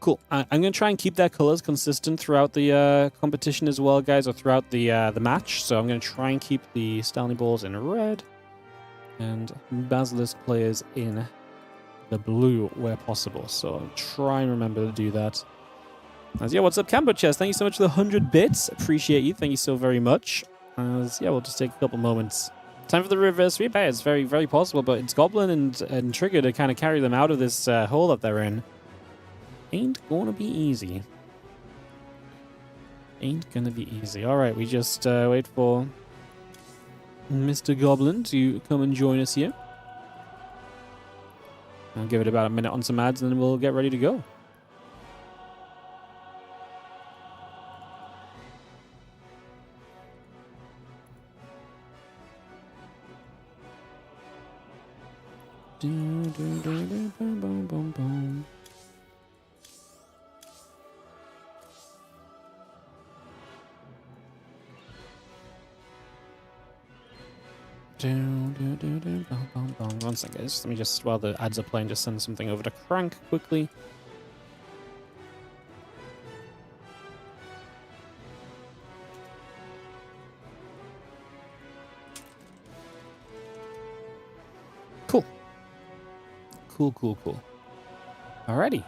Cool. I'm going to try and keep their colors consistent throughout the competition as well, guys, or throughout the match. So I'm going to try and keep the STALNIEBALLS in red and BASLISK players in the blue where possible. So I'll try and remember to do that. As yeah, what's up, Cambo Chess? Thank you so much for the 100 bits. Appreciate you. Thank you so very much. As yeah, we'll just take a couple moments. Time for the reverse sweep. Hey, it's very, very possible, but it's Goblin and Trigger to kind of carry them out of this hole that they're in. Ain't gonna be easy. Ain't gonna be easy. Alright, we just wait for Mr. Goblin to come and join us here. I'll give it about a minute on some ads and then we'll get ready to go. One second, guys. Let me just, while the ads are playing, just send something over to Crank quickly. Cool. Cool. Alrighty.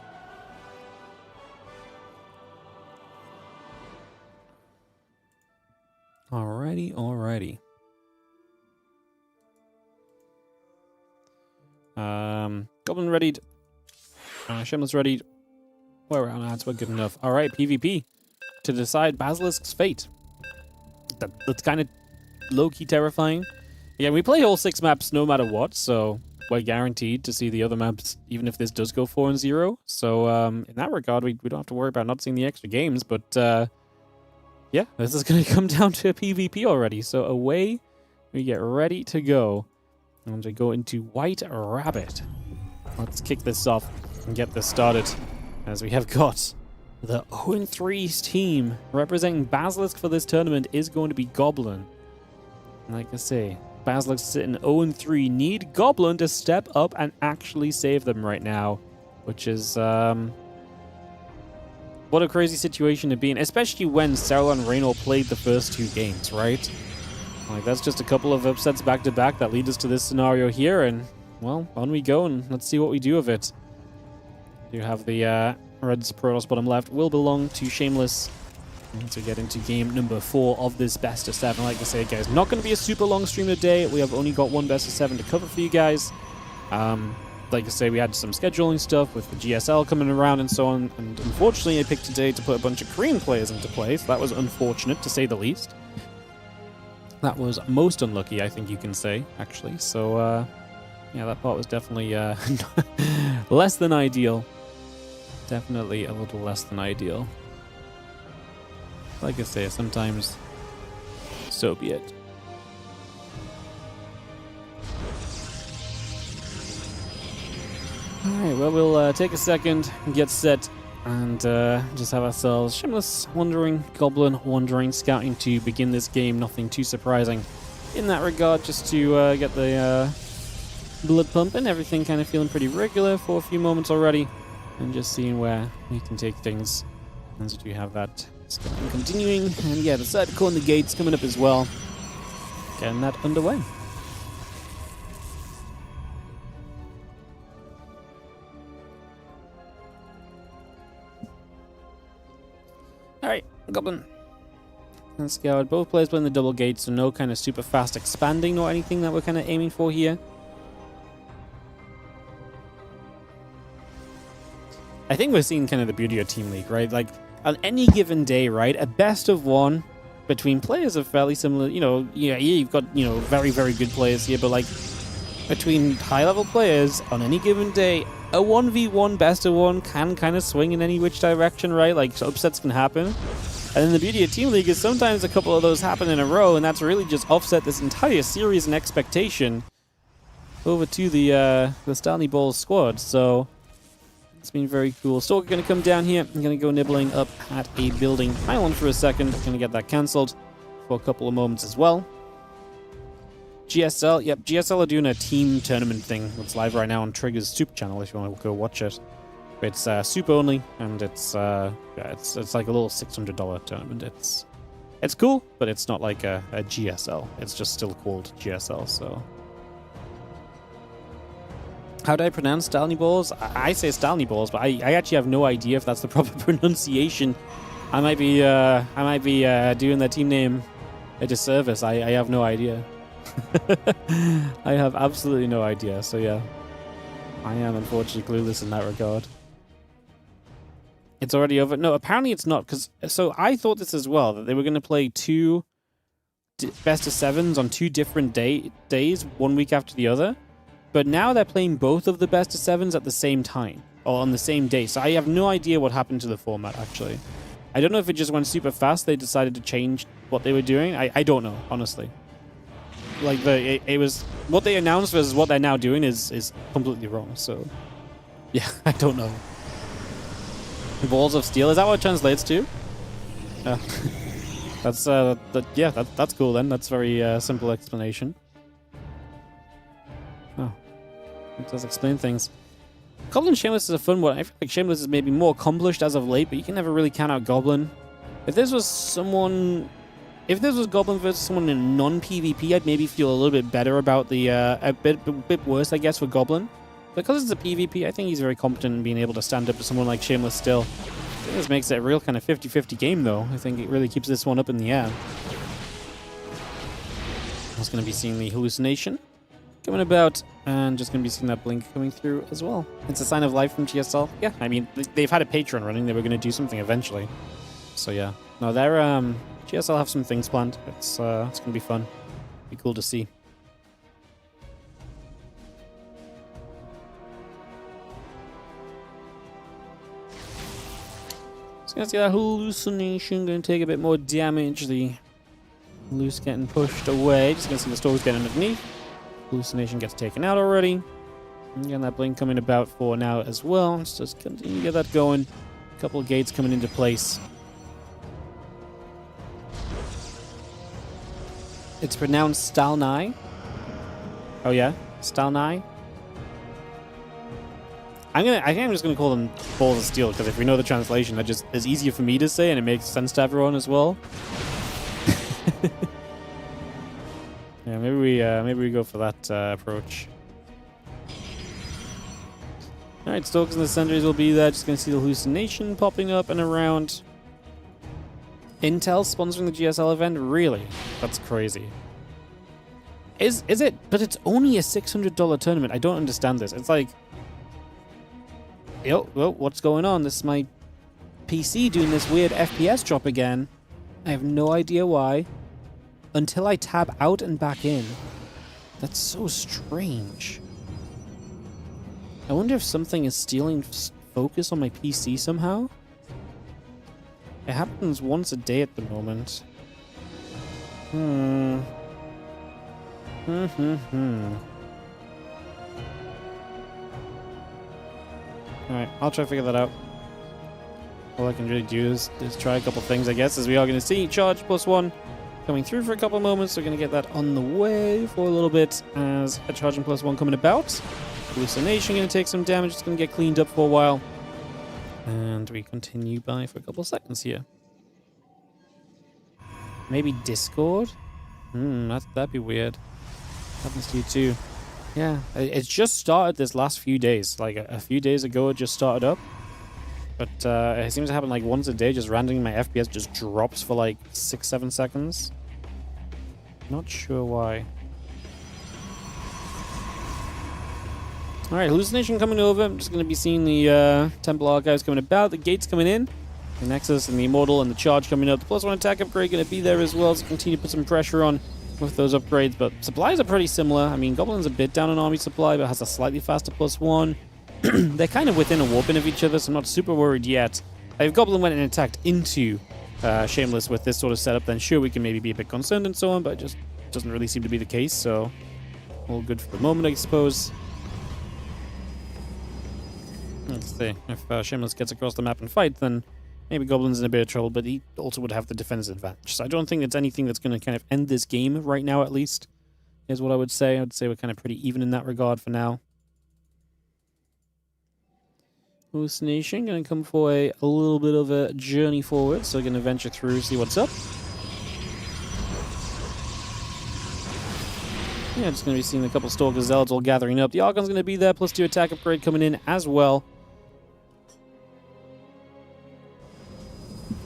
Alrighty. Goblin readied. Shameless readied. We're on ads, we're good enough. Alright, PvP. To decide BASLISK's fate. That's kind of low-key terrifying. Yeah, we play all 6 maps no matter what, so we're guaranteed to see the other maps, even if this does go 4-0. So, in that regard, we don't have to worry about not seeing the extra games, but, yeah, this is going to come down to a PvP already. So, away we get ready to go. And we go into White Rabbit. Let's kick this off and get this started, as we have got the 0-3 team representing BASLISK for this tournament is going to be Goblin. And like I say, BASLISK sitting 0-3, need Goblin to step up and actually save them right now, which is what a crazy situation to be in, especially when Serel and Rainor played the first 2 games, right? Like, that's just a couple of upsets back-to-back that lead us to this scenario here, and, well, on we go, and let's see what we do with it. You have the Red's Protoss bottom left will belong to Shameless to get into game number 4 of this best of 7. Like I say, guys, not going to be a super long stream today. We have only got one best of 7 to cover for you guys. Like I say, we had some scheduling stuff with the GSL coming around and so on, and unfortunately I picked today to put a bunch of Korean players into play, so that was unfortunate, to say the least. That was most unlucky, I think you can say, actually. So, yeah, that part was definitely less than ideal. Definitely a little less than ideal. Like I say, sometimes so be it. Alright, well, we'll take a second, get set, and just have ourselves Shameless wandering, Goblin wandering, scouting to begin this game. Nothing too surprising in that regard, just to get the blood pumping, everything kind of feeling pretty regular for a few moments already. And just seeing where we can take things. As we do have that scaling continuing. And yeah, the side core and the gates coming up as well. Getting that underway. Alright, Goblin. Let's go. Both players playing the double gates, so no kind of super fast expanding or anything that we're kind of aiming for here. I think we're seeing kind of the beauty of Team League, right? Like, on any given day, right, a best of one between players of fairly similar, you know, yeah, you've got, you know, very, very good players here, but like, between high-level players on any given day, a 1v1 best of one can kind of swing in any which direction, right? Like, upsets can happen. And then the beauty of Team League is sometimes a couple of those happen in a row, and that's really just offset this entire series and expectation over to the StarNieBalls squad. So it's been very cool. Stalker going to come down here. I'm going to go nibbling up at a building island for a second. Going to get that cancelled for a couple of moments as well. GSL, yep, GSL are doing a team tournament thing that's live right now on Trigger's Super channel if you want to go watch it. It's Super only, and it's yeah, it's like a little $600 tournament. It's cool, but it's not like a GSL. It's just still called GSL. So, how do I pronounce StarNieBalls? I say StarNieBalls, but I actually have no idea if that's the proper pronunciation. I might be doing the team name a disservice. I have no idea. I have absolutely no idea. So yeah, I am unfortunately clueless in that regard. It's already over. No, apparently it's not. So I thought this as well, that they were going to play two best of sevens on two different days, 1 week after the other. But now they're playing both of the best of sevens at the same time, or on the same day. So I have no idea what happened to the format, actually. I don't know if it just went super fast. They decided to change what they were doing. I don't know, honestly. Like, it was... What they announced versus what they're now doing is completely wrong, so... Yeah, I don't know. Balls of Steel, is that what it translates to? That's, yeah, that's cool then. That's a very simple explanation. Oh. It does explain things. Goblin Shameless is a fun one. I feel like Shameless is maybe more accomplished as of late, but you can never really count out Goblin. If this was someone... If this was Goblin versus someone in non-PvP, I'd maybe feel a little bit better about the... a bit worse, I guess, for Goblin. Because it's a PvP, I think he's very competent in being able to stand up to someone like Shameless still. I think this makes it a real kind of 50-50 game, though. I think it really keeps this one up in the air. I was going to be seeing the hallucination coming about, and just going to be seeing that blink coming through as well. It's a sign of life from GSL. Yeah, I mean, they've had a Patreon running. They were going to do something eventually. So, yeah. No, they're... GSL have some things planned. It's going to be fun. Be cool to see. Just going to see that hallucination. Going to take a bit more damage. The loose getting pushed away. Just going to see the stores getting underneath. Hallucination gets taken out already. And getting that blink coming about for now as well. Let's just continue to get that going. A couple of gates coming into place. It's pronounced Stalnie. Oh yeah, Stalnie. I think I'm just gonna call them Balls of Steel, because if we know the translation, that just is easier for me to say and it makes sense to everyone as well. Yeah, maybe we go for that approach. All right, Stalkers and the Sentries will be there. Just gonna see the hallucination popping up and around. Intel sponsoring the GSL event? Really? That's crazy. Is it? But it's only a $600 tournament. I don't understand this. It's like... Yo, what's going on? This is my PC doing this weird FPS drop again. I have no idea why. Until I tab out and back in. That's so strange. I wonder if something is stealing focus on my PC somehow? It happens once a day at the moment. Alright, I'll try to figure that out. All I can really do is try a couple things, I guess, as we are going to see. Charge +1. coming through for a couple of moments. We're going to get that on the way for a little bit as a charging +1 coming about. Hallucination going to take some damage. It's going to get cleaned up for a while. And we continue by for a couple of seconds here. Maybe Discord? That'd be weird. Happens to you too. Yeah, it's just started this last few days. Like a few days ago it just started up. But it seems to happen like once a day, just randomly my FPS just drops for like 6-7 seconds. Not sure why. Alright, hallucination coming over. I'm just going to be seeing the Temple Archives coming about, the gates coming in, the Nexus and the Immortal and the Charge coming up. The +1 attack upgrade going to be there as well, so continue to put some pressure on with those upgrades. But supplies are pretty similar. I mean, Goblin's a bit down on army supply, but has a slightly faster +1. They're kind of within a warping of each other, so I'm not super worried yet. If Goblin went and attacked into Shameless with this sort of setup, then sure, we can maybe be a bit concerned and so on, but it just doesn't really seem to be the case, so all good for the moment, I suppose. Let's see. If Shameless gets across the map and fight, then maybe Goblin's in a bit of trouble, but he also would have the defensive advantage. So I don't think it's anything that's going to kind of end this game right now, at least, is what I would say. I'd say we're kind of pretty even in that regard for now. Hallucination going to come for a little bit of a journey forward, so we're going to venture through, see what's up. Yeah, just going to be seeing a couple Stalker Zealots all gathering up. The Archon's going to be there, +2 attack upgrade coming in as well.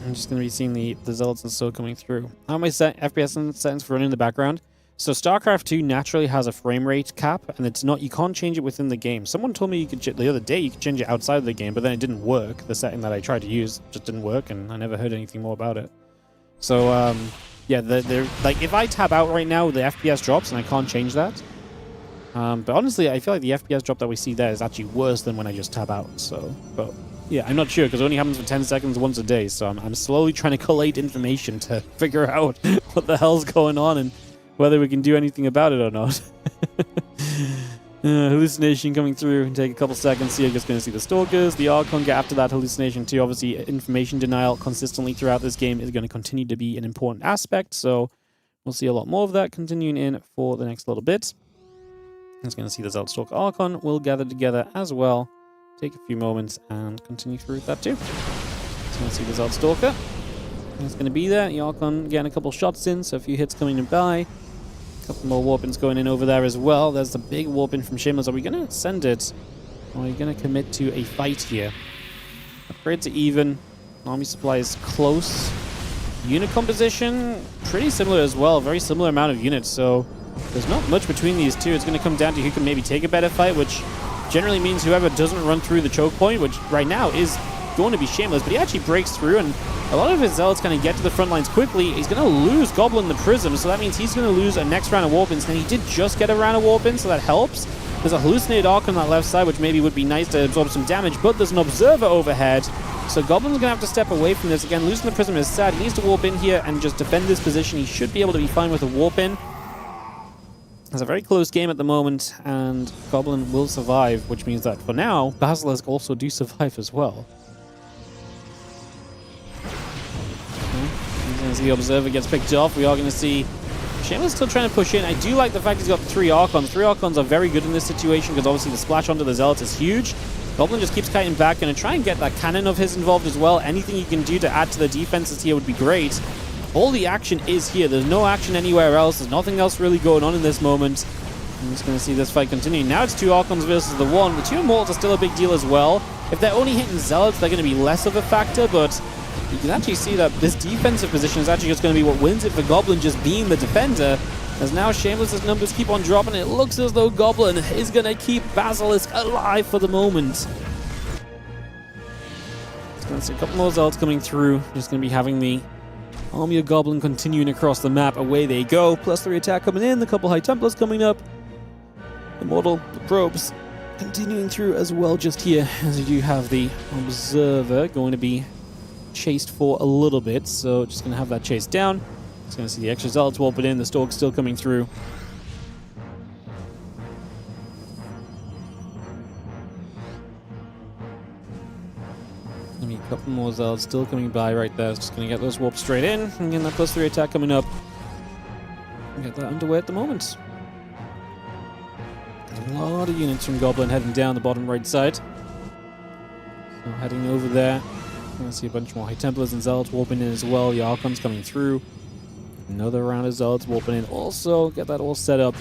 I'm just going to be seeing the Zealots and so coming through. How am I set? FPS settings for running in the background. So StarCraft 2 naturally has a frame rate cap, and it's not, you can't change it within the game. Someone told me you could, the other day, you could change it outside of the game, but then it didn't work. The setting that I tried to use just didn't work, and I never heard anything more about it. So, yeah, like, if I tab out right now, the FPS drops, and I can't change that. But honestly, I feel like the FPS drop that we see there is actually worse than when I just tab out, so, but yeah, I'm not sure, because it only happens for 10 seconds once a day, so I'm slowly trying to collate information to figure out what the hell's going on, and whether we can do anything about it or not. Hallucination coming through and take a couple seconds here. Just going to see the Stalkers. The Archon get after that hallucination too. Obviously, information denial consistently throughout this game is going to continue to be an important aspect. So we'll see a lot more of that continuing in for the next little bit. Just going to see the Zealot Stalker Archon will gather together as well. Take a few moments and continue through with that too. Just going to see the Zealot Stalker. It's going to be there. The Archon getting a couple shots in, so a few hits coming by. A couple more warpings going in over there as well. There's the big warping from Shameless. Are we going to send it? Or are we going to commit to a fight here? Upgrades are even. Army supply is close. Unit composition, pretty similar as well. Very similar amount of units, so there's not much between these two. It's going to come down to who can maybe take a better fight, which generally means whoever doesn't run through the choke point, which right now is going to be Shameless, but he actually breaks through, and a lot of his Zealots kind of get to the front lines quickly. He's going to lose Goblin the Prism, so that means he's going to lose a next round of Warpins. And he did just get a round of Warpins, so that helps. There's a hallucinated Arc on that left side, which maybe would be nice to absorb some damage, but there's an Observer overhead, so Goblin's going to have to step away from this. Again, losing the Prism is sad. He needs to warp in here and just defend this position. He should be able to be fine with a warp in. It's a very close game at the moment, and Goblin will survive, which means that for now, BASLISK also do survive as well. As the Observer gets picked off, we are going to see Shameless still trying to push in. I do like the fact he's got 3 Archons. 3 Archons are very good in this situation because obviously the splash onto the Zealots is huge. Goblin just keeps kiting back, and try and get that cannon of his involved as well. Anything you can do to add to the defenses here would be great. All the action is here. There's no action anywhere else. There's nothing else really going on in this moment. I'm just going to see this fight continue. Now it's 2 Archons versus the 1. The 2 Immortals are still a big deal as well. If they're only hitting Zealots, they're going to be less of a factor, but you can actually see that this defensive position is actually just going to be what wins it for Goblin just being the defender. As now Shameless's numbers keep on dropping, it looks as though Goblin is going to keep BASLISK alive for the moment. Going to see a couple more Zealots coming through. Just going to be having the army of Goblin continuing across the map. Away they go. +3 attack coming in. The couple High Templars coming up. Immortal, the probes continuing through as well just here. As you do have the Observer going to be chased for a little bit. So just going to have that chased down. Just going to see the extra Zealots warp it in. The Stalk's still coming through. A couple more Zealots still coming by right there. Just going to get those warps straight in. And again, that +3 attack coming up. Get that underway at the moment. A lot of units from Goblin heading down the bottom right side. So heading over there. I see a bunch more High Templars and Zealots warping in as well. The Archons coming through. Another round of Zealots warping in. Also, get that all set up.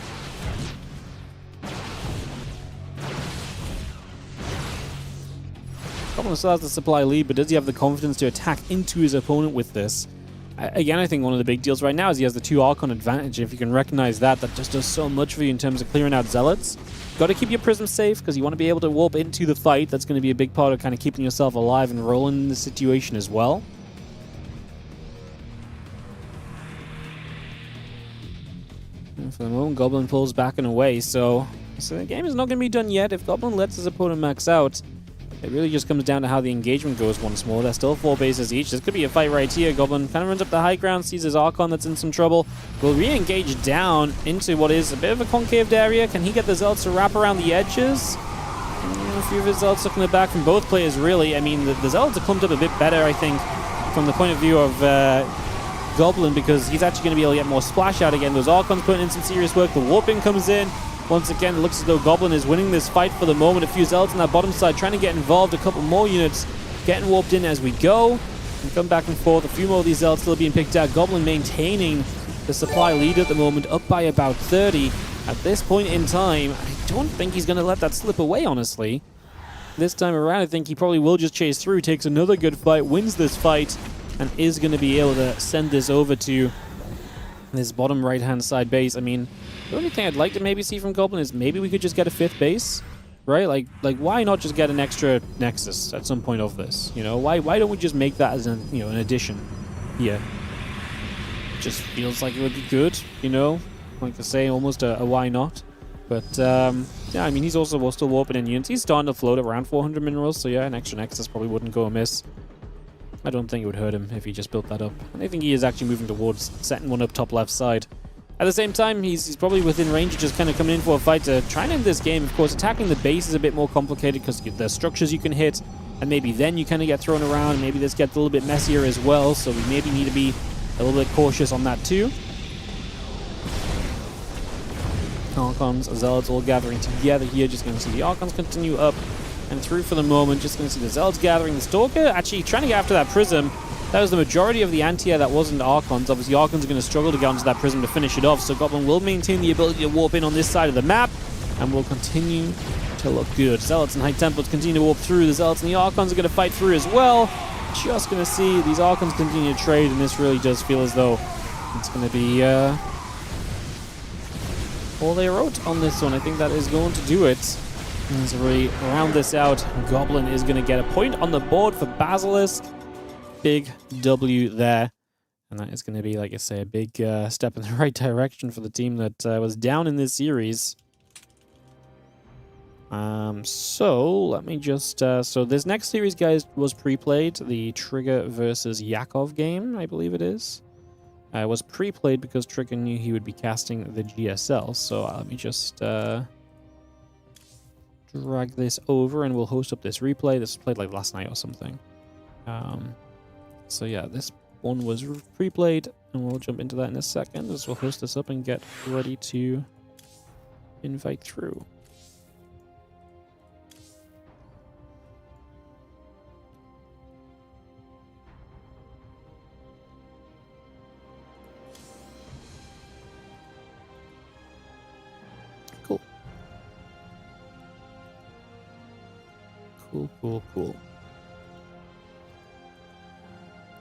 Goblin still has the supply lead, but does he have the confidence to attack into his opponent with this? Again, I think one of the big deals right now is he has the 2 Archon advantage. If you can recognize that, that just does so much for you in terms of clearing out Zealots. Got to keep your Prism safe because you want to be able to warp into the fight. That's going to be a big part of kind of keeping yourself alive and rolling in the situation as well. And for the moment, Goblin pulls back and away, so the game is not going to be done yet. If Goblin lets his opponent max out, it really just comes down to how the engagement goes once more. There's still 4 bases each. This could be a fight right here. Goblin kind of runs up the high ground, sees his Archon that's in some trouble. Will re-engage down into what is a bit of a concaved area. Can he get the Zealots to wrap around the edges? A few of his Zealots looking at back from both players, really. I mean, the Zealots are clumped up a bit better, I think, from the point of view of Goblin, because he's actually going to be able to get more splash out again. Those Archons putting in some serious work. The warping comes in. Once again, it looks as though Goblin is winning this fight for the moment. A few Zealots on that bottom side trying to get involved. A couple more units getting warped in as we go. And come back and forth. A few more of these Zealots still being picked out. Goblin maintaining the supply lead at the moment, up by about 30. At this point in time, I don't think he's going to let that slip away, honestly. This time around, I think he probably will just chase through, takes another good fight, wins this fight, and is going to be able to send this over to this bottom right-hand side base. I mean, the only thing I'd like to maybe see from Goblin is maybe we could just get a 5th base, right? Like why not just get an extra Nexus at some point of this? You know, why don't we just make that as an an addition here? It just feels like it would be good, you know, like I say, almost a why not. But yeah, I mean, he's also still warping in units. He's starting to float around 400 minerals, so yeah, an extra Nexus probably wouldn't go amiss. I don't think it would hurt him if he just built that up. And I think he is actually moving towards setting one up top left side. At the same time, he's probably within range of just kind of coming in for a fight to try and end this game. Of course, attacking the base is a bit more complicated because there's structures you can hit, and maybe then you kind of get thrown around, and maybe this gets a little bit messier as well, so we maybe need to be a little bit cautious on that too. Archons, Zealots all gathering together here. Just going to see the Archons continue up and through for the moment. Just going to see the Zealots gathering. The Stalker actually trying to get after that Prism. That was the majority of the anti-air that wasn't Archons. Obviously, Archons are going to struggle to get onto that Prism to finish it off, so Goblin will maintain the ability to warp in on this side of the map and will continue to look good. Zealots and High Templars continue to warp through. The Zealots and the Archons are going to fight through as well. Just going to see these Archons continue to trade, and this really does feel as though it's going to be all they wrote on this one. I think that is going to do it. As we round this out, Goblin is going to get a point on the board for Basilisk. Big W there. And that is going to be, like I say, a big step in the right direction for the team that was down in this series. So, let me just... so this next series, guys, was pre-played. The Trigger versus Yakov game, I believe it is. Was pre-played because Trigger knew he would be casting the GSL. So let me just drag this over and we'll host up this replay. This was played like last night or something. So yeah, this one was pre-played and we'll jump into that in a second as we'll host this up and get ready to invite through. Cool. Cool.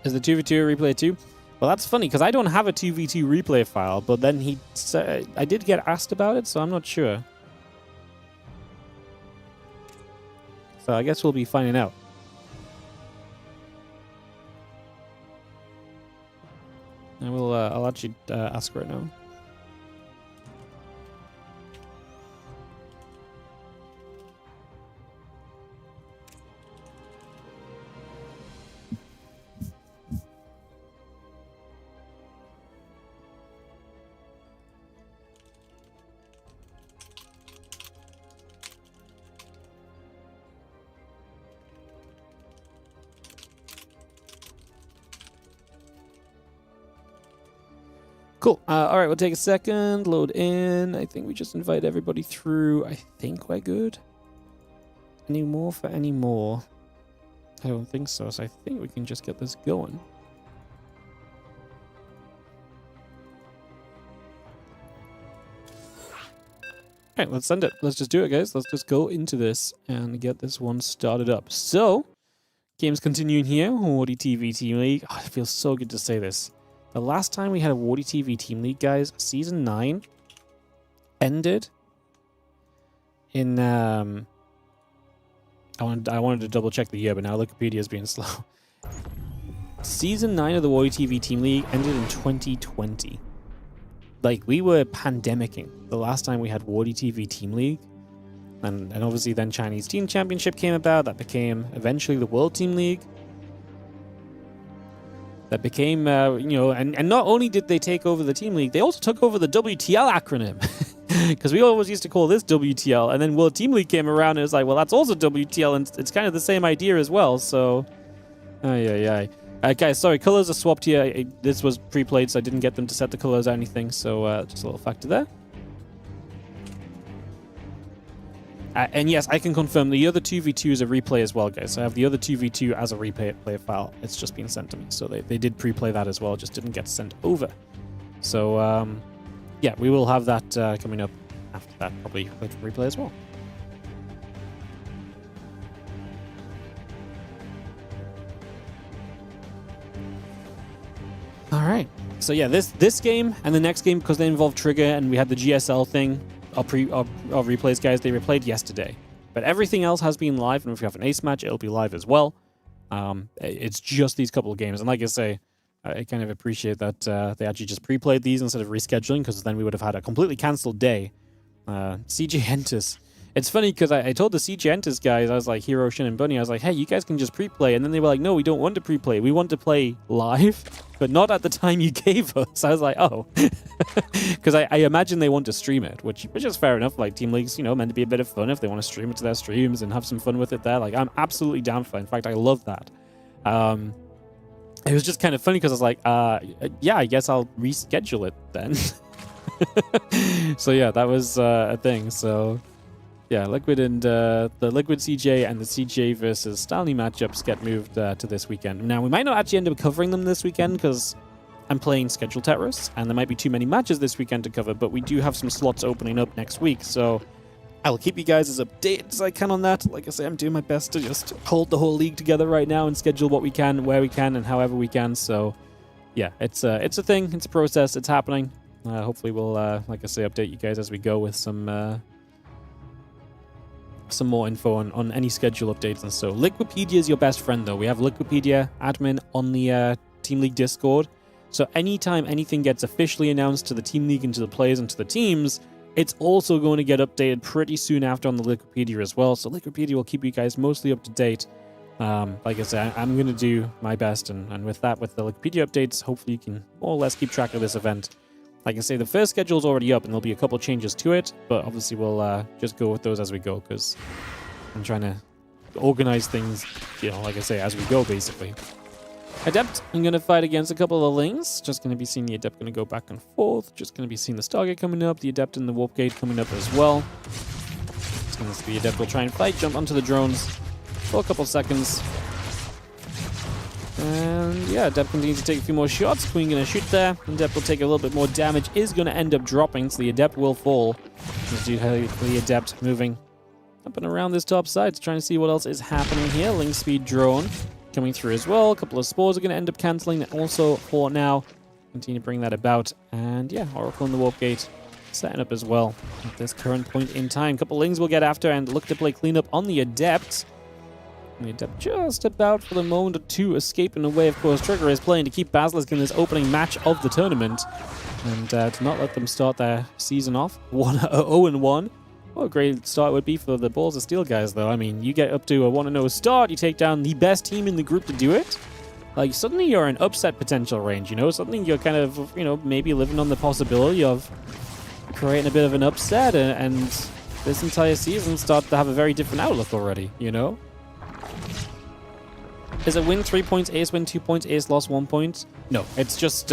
Is the 2v2 replay too? Well, that's funny, because I don't have a 2v2 replay file, but then he said... I did get asked about it, so I'm not sure. So I guess we'll be finding out. I will, I'll actually ask right now. Cool. All right, we'll take a second. Load in. I think we just invite everybody through. I think we're good. Any more for any more? I don't think so. So I think we can just get this going. All right, let's send it. Let's just do it, guys. Let's just go into this and get this one started up. So, games continuing here. WardiTV Team League. Oh, it feels so good to say this. The last time we had a WardiTV Team League, guys, Season 9 ended in... I wanted to double check the year, but now Wikipedia is being slow. Season 9 of the WardiTV Team League ended in 2020. Like, we were pandemicking the last time we had WardiTV Team League. And obviously then Chinese Team Championship came about. That became eventually the World Team League. That became, you know, and not only did they take over the Team League, they also took over the WTL acronym. Because we always used to call this WTL. And then World Team League came around and it was like, well, that's also WTL. And it's kind of the same idea as well. So, guys, sorry, colors are swapped here. This was pre-played, so I didn't get them to set the colors or anything. So just a little factor there. And yes, I can confirm the other 2v2 is a replay as well, guys. So I have the other 2v2 as a replay file. It's just been sent to me. So they did pre-play that as well, just didn't get sent over. So, yeah, we will have that coming up after that, probably with replay as well. All right. So yeah, this game and the next game, because they involve Trigger and we had the GSL thing, our replays, guys, they replayed yesterday. But everything else has been live, and if we have an ace match, it'll be live as well. It's just these couple of games, and like I say, I kind of appreciate that they actually just pre-played these instead of rescheduling, because then we would have had a completely cancelled day. CJ Enters. It's funny because I told the CJ Enters guys, I was like, Hero, Shin, and Bunny, I was like, hey, you guys can just pre-play. And then they were like, no, we don't want to pre-play. We want to play live, but not at the time you gave us. I was like, oh. Because I imagine they want to stream it, which is fair enough. Like, Team League's, you know, meant to be a bit of fun if they want to stream it to their streams and have some fun with it there. Like, I'm absolutely down for it. In fact, I love that. It was just kind of funny because I was like, yeah, I guess I'll reschedule it then. So yeah, that was a thing. So yeah, Liquid and the Liquid CJ and the CJ versus Stanley matchups get moved to this weekend. Now, we might not actually end up covering them this weekend because I'm playing Schedule Terrorists, and there might be too many matches this weekend to cover, but we do have some slots opening up next week, so I'll keep you guys as updated as I can on that. Like I say, I'm doing my best to just hold the whole league together right now and schedule what we can, where we can, and however we can. So yeah, it's a thing, it's a process, it's happening. Hopefully we'll, like I say, update you guys as we go with some more info on any schedule updates and so. Liquipedia is your best friend, though. We have Liquipedia admin on the Team League Discord. So anytime anything gets officially announced to the Team League and to the players and to the teams, it's also going to get updated pretty soon after on the Liquipedia as well. So Liquipedia will keep you guys mostly up to date. Like I said, I'm going to do my best. And with that, with the Liquipedia updates, hopefully you can more or less keep track of this event. Like I say, the first schedule is already up, and there'll be a couple changes to it. But obviously we'll just go with those as we go, because I'm trying to organize things, you know, like I say, as we go, basically. Adept, I'm going to fight against a couple of links. Just going to be seeing the Adept going to go back and forth. Just going to be seeing the Stargate coming up, the Adept and the Warp Gate coming up as well. It's going to be Adept will try and fight, jump onto the drones for a couple seconds. And yeah, Adept continues to take a few more shots. Queen going to shoot there. Adept will take a little bit more damage. Is going to end up dropping, so the Adept will fall. As you have the Adept moving up and around this top side, trying to see what else is happening here. Link speed drone coming through as well. A couple of spores are going to end up cancelling also for now. Continue to bring that about. And yeah, Oracle and the Warp Gate setting up as well at this current point in time. A couple of Lings will get after and look to play cleanup on the Adept. And the Adept just about for the moment or two escaping away. Of course, Trigger is playing to keep BASLISK in this opening match of the tournament. And to not let them start their season off 0-1. What a great start would be for the Balls of Steel guys, though. I mean, you get up to a 1-0 start, you take down the best team in the group to do it. Like, suddenly you're in upset potential range, you know? Suddenly you're kind of, you know, maybe living on the possibility of creating a bit of an upset, and this entire season start to have a very different outlook already, you know? Is it win 3 points, ace win 2 points, ace lost 1 point? No, it's just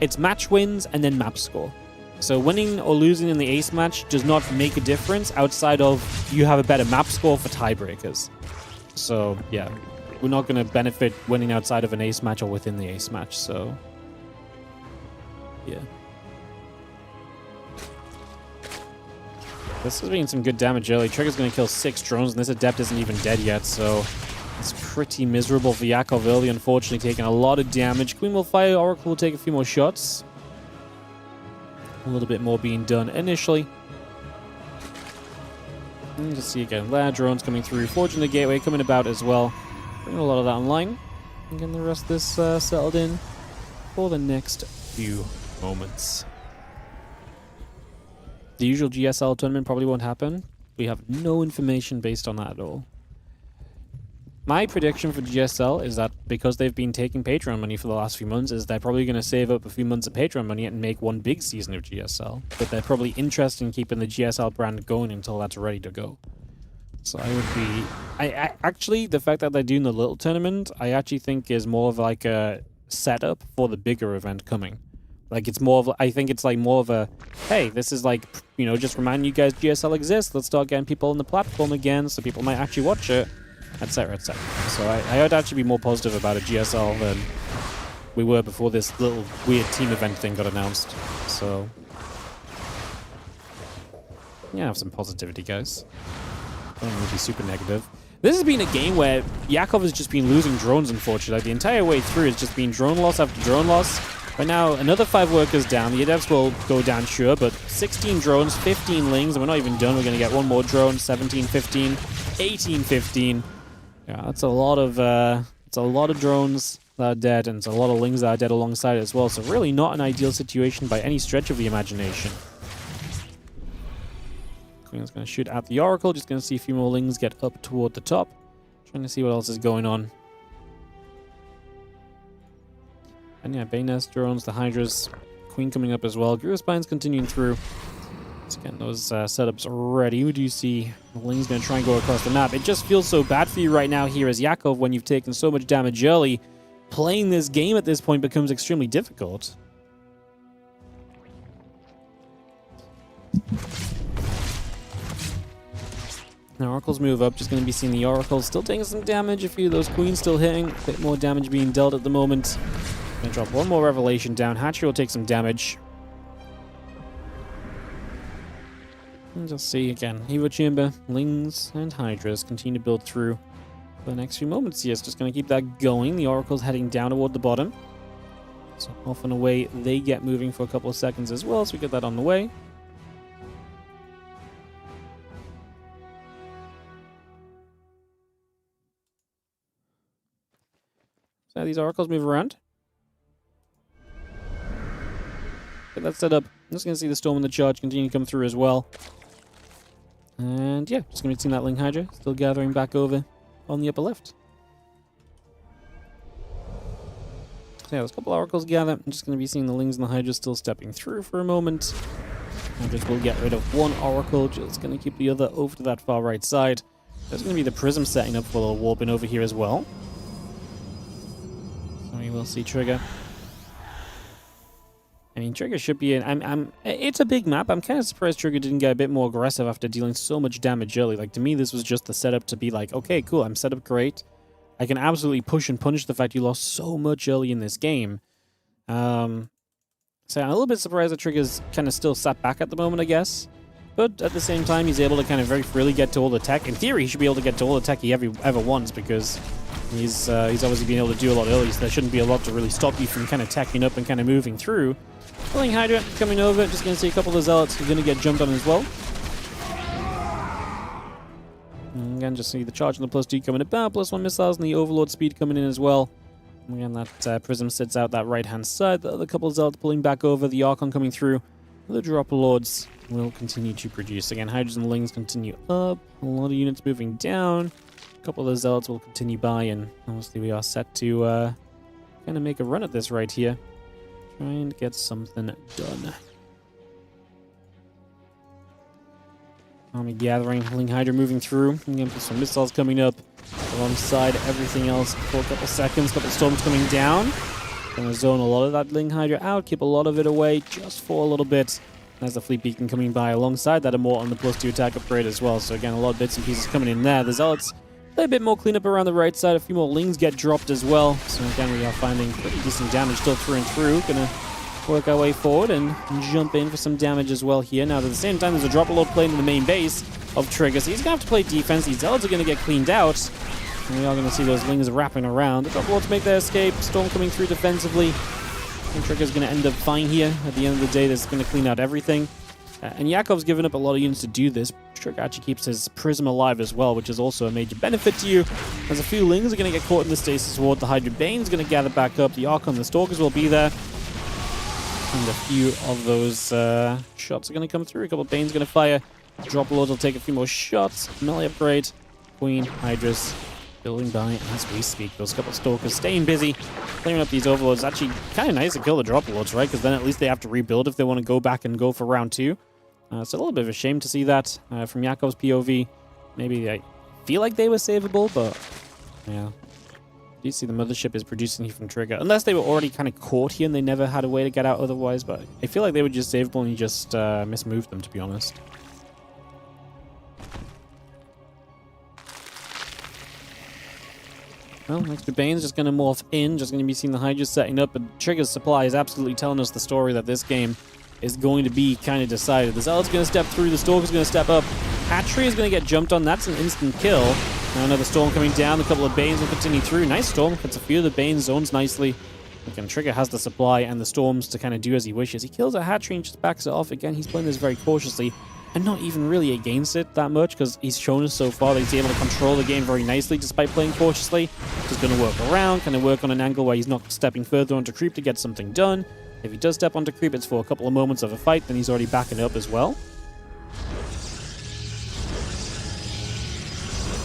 it's match wins and then map score. So winning or losing in the ace match does not make a difference outside of you have a better map score for tiebreakers. So yeah, we're not going to benefit winning outside of an ace match or within the ace match. So yeah. This is being some good damage early. Trigger's going to kill 6 drones, and this Adept isn't even dead yet, so it's pretty miserable for Yakov early, unfortunately, taking a lot of damage. Queen will fire, Oracle will take a few more shots. A little bit more being done initially. And just see again, there, drones coming through, forging the gateway, coming about as well. Bringing a lot of that online. And getting the rest of this settled in for the next few moments. The usual GSL tournament probably won't happen. We have no information based on that at all. My prediction for GSL is that because they've been taking Patreon money for the last few months, is they're probably going to save up a few months of Patreon money and make one big season of GSL. But they're probably interested in keeping the GSL brand going until that's ready to go. So I would be... I actually, the fact that they're doing the little tournament, I actually think is more of like a setup for the bigger event coming. Like, it's more of, I think it's like more of a, hey, this is like, you know, just reminding you guys GSL exists. Let's start getting people on the platform again so people might actually watch it, etc., etc. So I would actually be more positive about a GSL than we were before this little weird team event thing got announced. So, yeah, have some positivity, guys. Don't really be super negative. This has been a game where Yakov has just been losing drones, unfortunately. The entire way through, it's just been drone loss after drone loss. Right now, another 5 workers down. The Adepts will go down, sure, but 16 drones, 15 lings, and we're not even done. We're going to get one more drone, 17, 15, 18, 15. Yeah, that's a lot of drones that are dead, and it's a lot of lings that are dead alongside it as well. So really not an ideal situation by any stretch of the imagination. Queen's going to shoot at the Oracle, just going to see a few more lings get up toward the top. Trying to see what else is going on. And yeah, Baynest drones, the Hydras, Queen coming up as well. Guru Spine's continuing through. Let's get those setups ready. Who do you see? The Ling's going to try and go across the map. It just feels so bad for you right now here as Yakov when you've taken so much damage early. Playing this game at this point becomes extremely difficult. Now Oracles move up, just going to be seeing the Oracles still taking some damage. A few of those Queens still hitting. A bit more damage being dealt at the moment. Going to drop one more Revelation down. Hatchery will take some damage. And just see again. Evo Chamber, Lings, and Hydras continue to build through for the next few moments. Yes, just going to keep that going. The Oracle's heading down toward the bottom. So off and away they get moving for a couple of seconds as well, so we get that on the way. So these Oracles move around. Get that set up. I'm just going to see the Storm and the Charge continue to come through as well. And yeah, just going to be seeing that Ling Hydra still gathering back over on the upper left. So yeah, there's a couple Oracles gather. I'm just going to be seeing the Lings and the Hydra still stepping through for a moment. Hydras will get rid of one Oracle, just going to keep the other over to that far right side. There's going to be the Prism setting up for a little warping over here as well. So we will see Trigger. I mean, Trigger should be in... It's a big map. I'm kind of surprised Trigger didn't get a bit more aggressive after dealing so much damage early. Like, to me, this was just the setup to be like, okay, cool, I'm set up great. I can absolutely push and punish the fact you lost so much early in this game. So I'm a little bit surprised that Trigger's kind of still sat back at the moment, I guess. But at the same time, he's able to kind of very freely get to all the tech. In theory, he should be able to get to all the tech he ever wants because he's obviously been able to do a lot early, so there shouldn't be a lot to really stop you from kind of teching up and kind of moving through. Ling Hydra coming over, just going to see a couple of the Zealots who are going to get jumped on as well. And again, just see the Charge and the +2 coming about, +1 missiles and the Overlord speed coming in as well. And again, that Prism sits out that right-hand side. The other couple of Zealots pulling back over, the Archon coming through. The Drop Lords will continue to produce. Again, Hydras and Lings continue up, a lot of units moving down. A couple of the Zealots will continue by, and obviously we are set to kind of make a run at this right here. Trying to get something done. Army gathering, Ling Hydra moving through. Again, some missiles coming up alongside everything else for a couple seconds. Couple storms coming down. Gonna zone a lot of that Ling Hydra out, keep a lot of it away just for a little bit. There's the Fleet Beacon coming by alongside that Immortal and the +2 attack upgrade as well. So again, a lot of bits and pieces coming in there. The Zealots play a bit more cleanup around the right side. A few more Lings get dropped as well. So again, we are finding pretty decent damage still through and through. Gonna work our way forward and jump in for some damage as well here. Now, at the same time, there's a Dropper Lord playing in the main base of Trigger. So he's gonna have to play defense. These Zealots are gonna get cleaned out. And we are gonna see those Lings wrapping around. The Dropper Lords make their escape. Storm coming through defensively. And Trigger's gonna end up fine here. At the end of the day, this is gonna clean out everything. And Yakov's given up a lot of units to do this. Trigger actually keeps his Prism alive as well, which is also a major benefit to you. As a few Lings are going to get caught in the Stasis Ward. The Hydra Bane's going to gather back up. The Archon, the Stalkers will be there. And a few of those shots are going to come through. A couple of Bane's going to fire. Dropper Lords will take a few more shots. Melee upgrade. Queen, Hydras, building by as we speak. Those couple of Stalkers staying busy, clearing up these Overlords. Actually, kind of nice to kill the Dropper Lords, right? Because then at least they have to rebuild if they want to go back and go for round 2. It's a little bit of a shame to see that from Yakov's POV. Maybe I feel like they were savable, but yeah. You see the Mothership is producing here from Trigger. Unless they were already kind of caught here and they never had a way to get out otherwise, but I feel like they were just savable and he just mismoved them, to be honest. Well, next to Bane's just going to morph in, just going to be seeing the Hydra setting up, but Trigger's supply is absolutely telling us the story that this game is going to be kind of decided. The Zealot's going to step through, the Stalker's going to step up. Hatchery is going to get jumped on, that's an instant kill. Now another Storm coming down, a couple of Banes will continue through. Nice Storm, gets a few of the Banes, zones nicely. Again, Trigger has the supply and the Storms to kind of do as he wishes. He kills a Hatchery and just backs it off. Again, he's playing this very cautiously and not even really against it that much because he's shown us so far that he's able to control the game very nicely despite playing cautiously. Just going to work around, kind of work on an angle where he's not stepping further onto creep to get something done. If he does step onto creep, it's for a couple of moments of a fight, then he's already backing it up as well.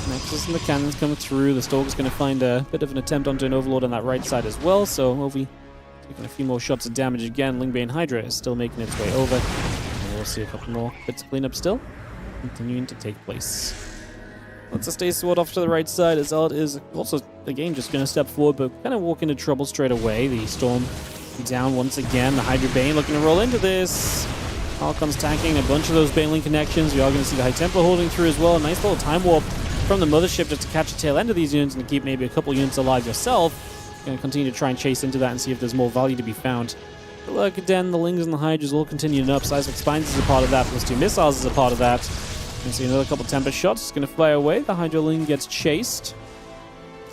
Nexus and the cannons coming through. The Stalker's going to find a bit of an attempt onto an Overlord on that right side as well, so Ovi taking a few more shots of damage again. Lingbane Hydra is still making its way over. And we'll see a couple more bits of cleanup still continuing to take place. Let's stay sword off to the right side. As Zealot is also, again, just going to step forward, but kind of walk into trouble straight away. The Storm down once again. The Hydra Bane looking to roll into this. Archon's tanking a bunch of those Baneling connections. We are going to see the High Templar holding through as well. A nice little time warp from the Mothership just to catch the tail end of these units and to keep maybe a couple units alive yourself. Going to continue to try and chase into that and see if there's more value to be found. The Lurker Den, the Lings and the Hydras will continue up. Seismic Spines is a part of that. +2 missiles is a part of that. You can see another couple Tempest shots. It's going to fly away. The Hydra Ling gets chased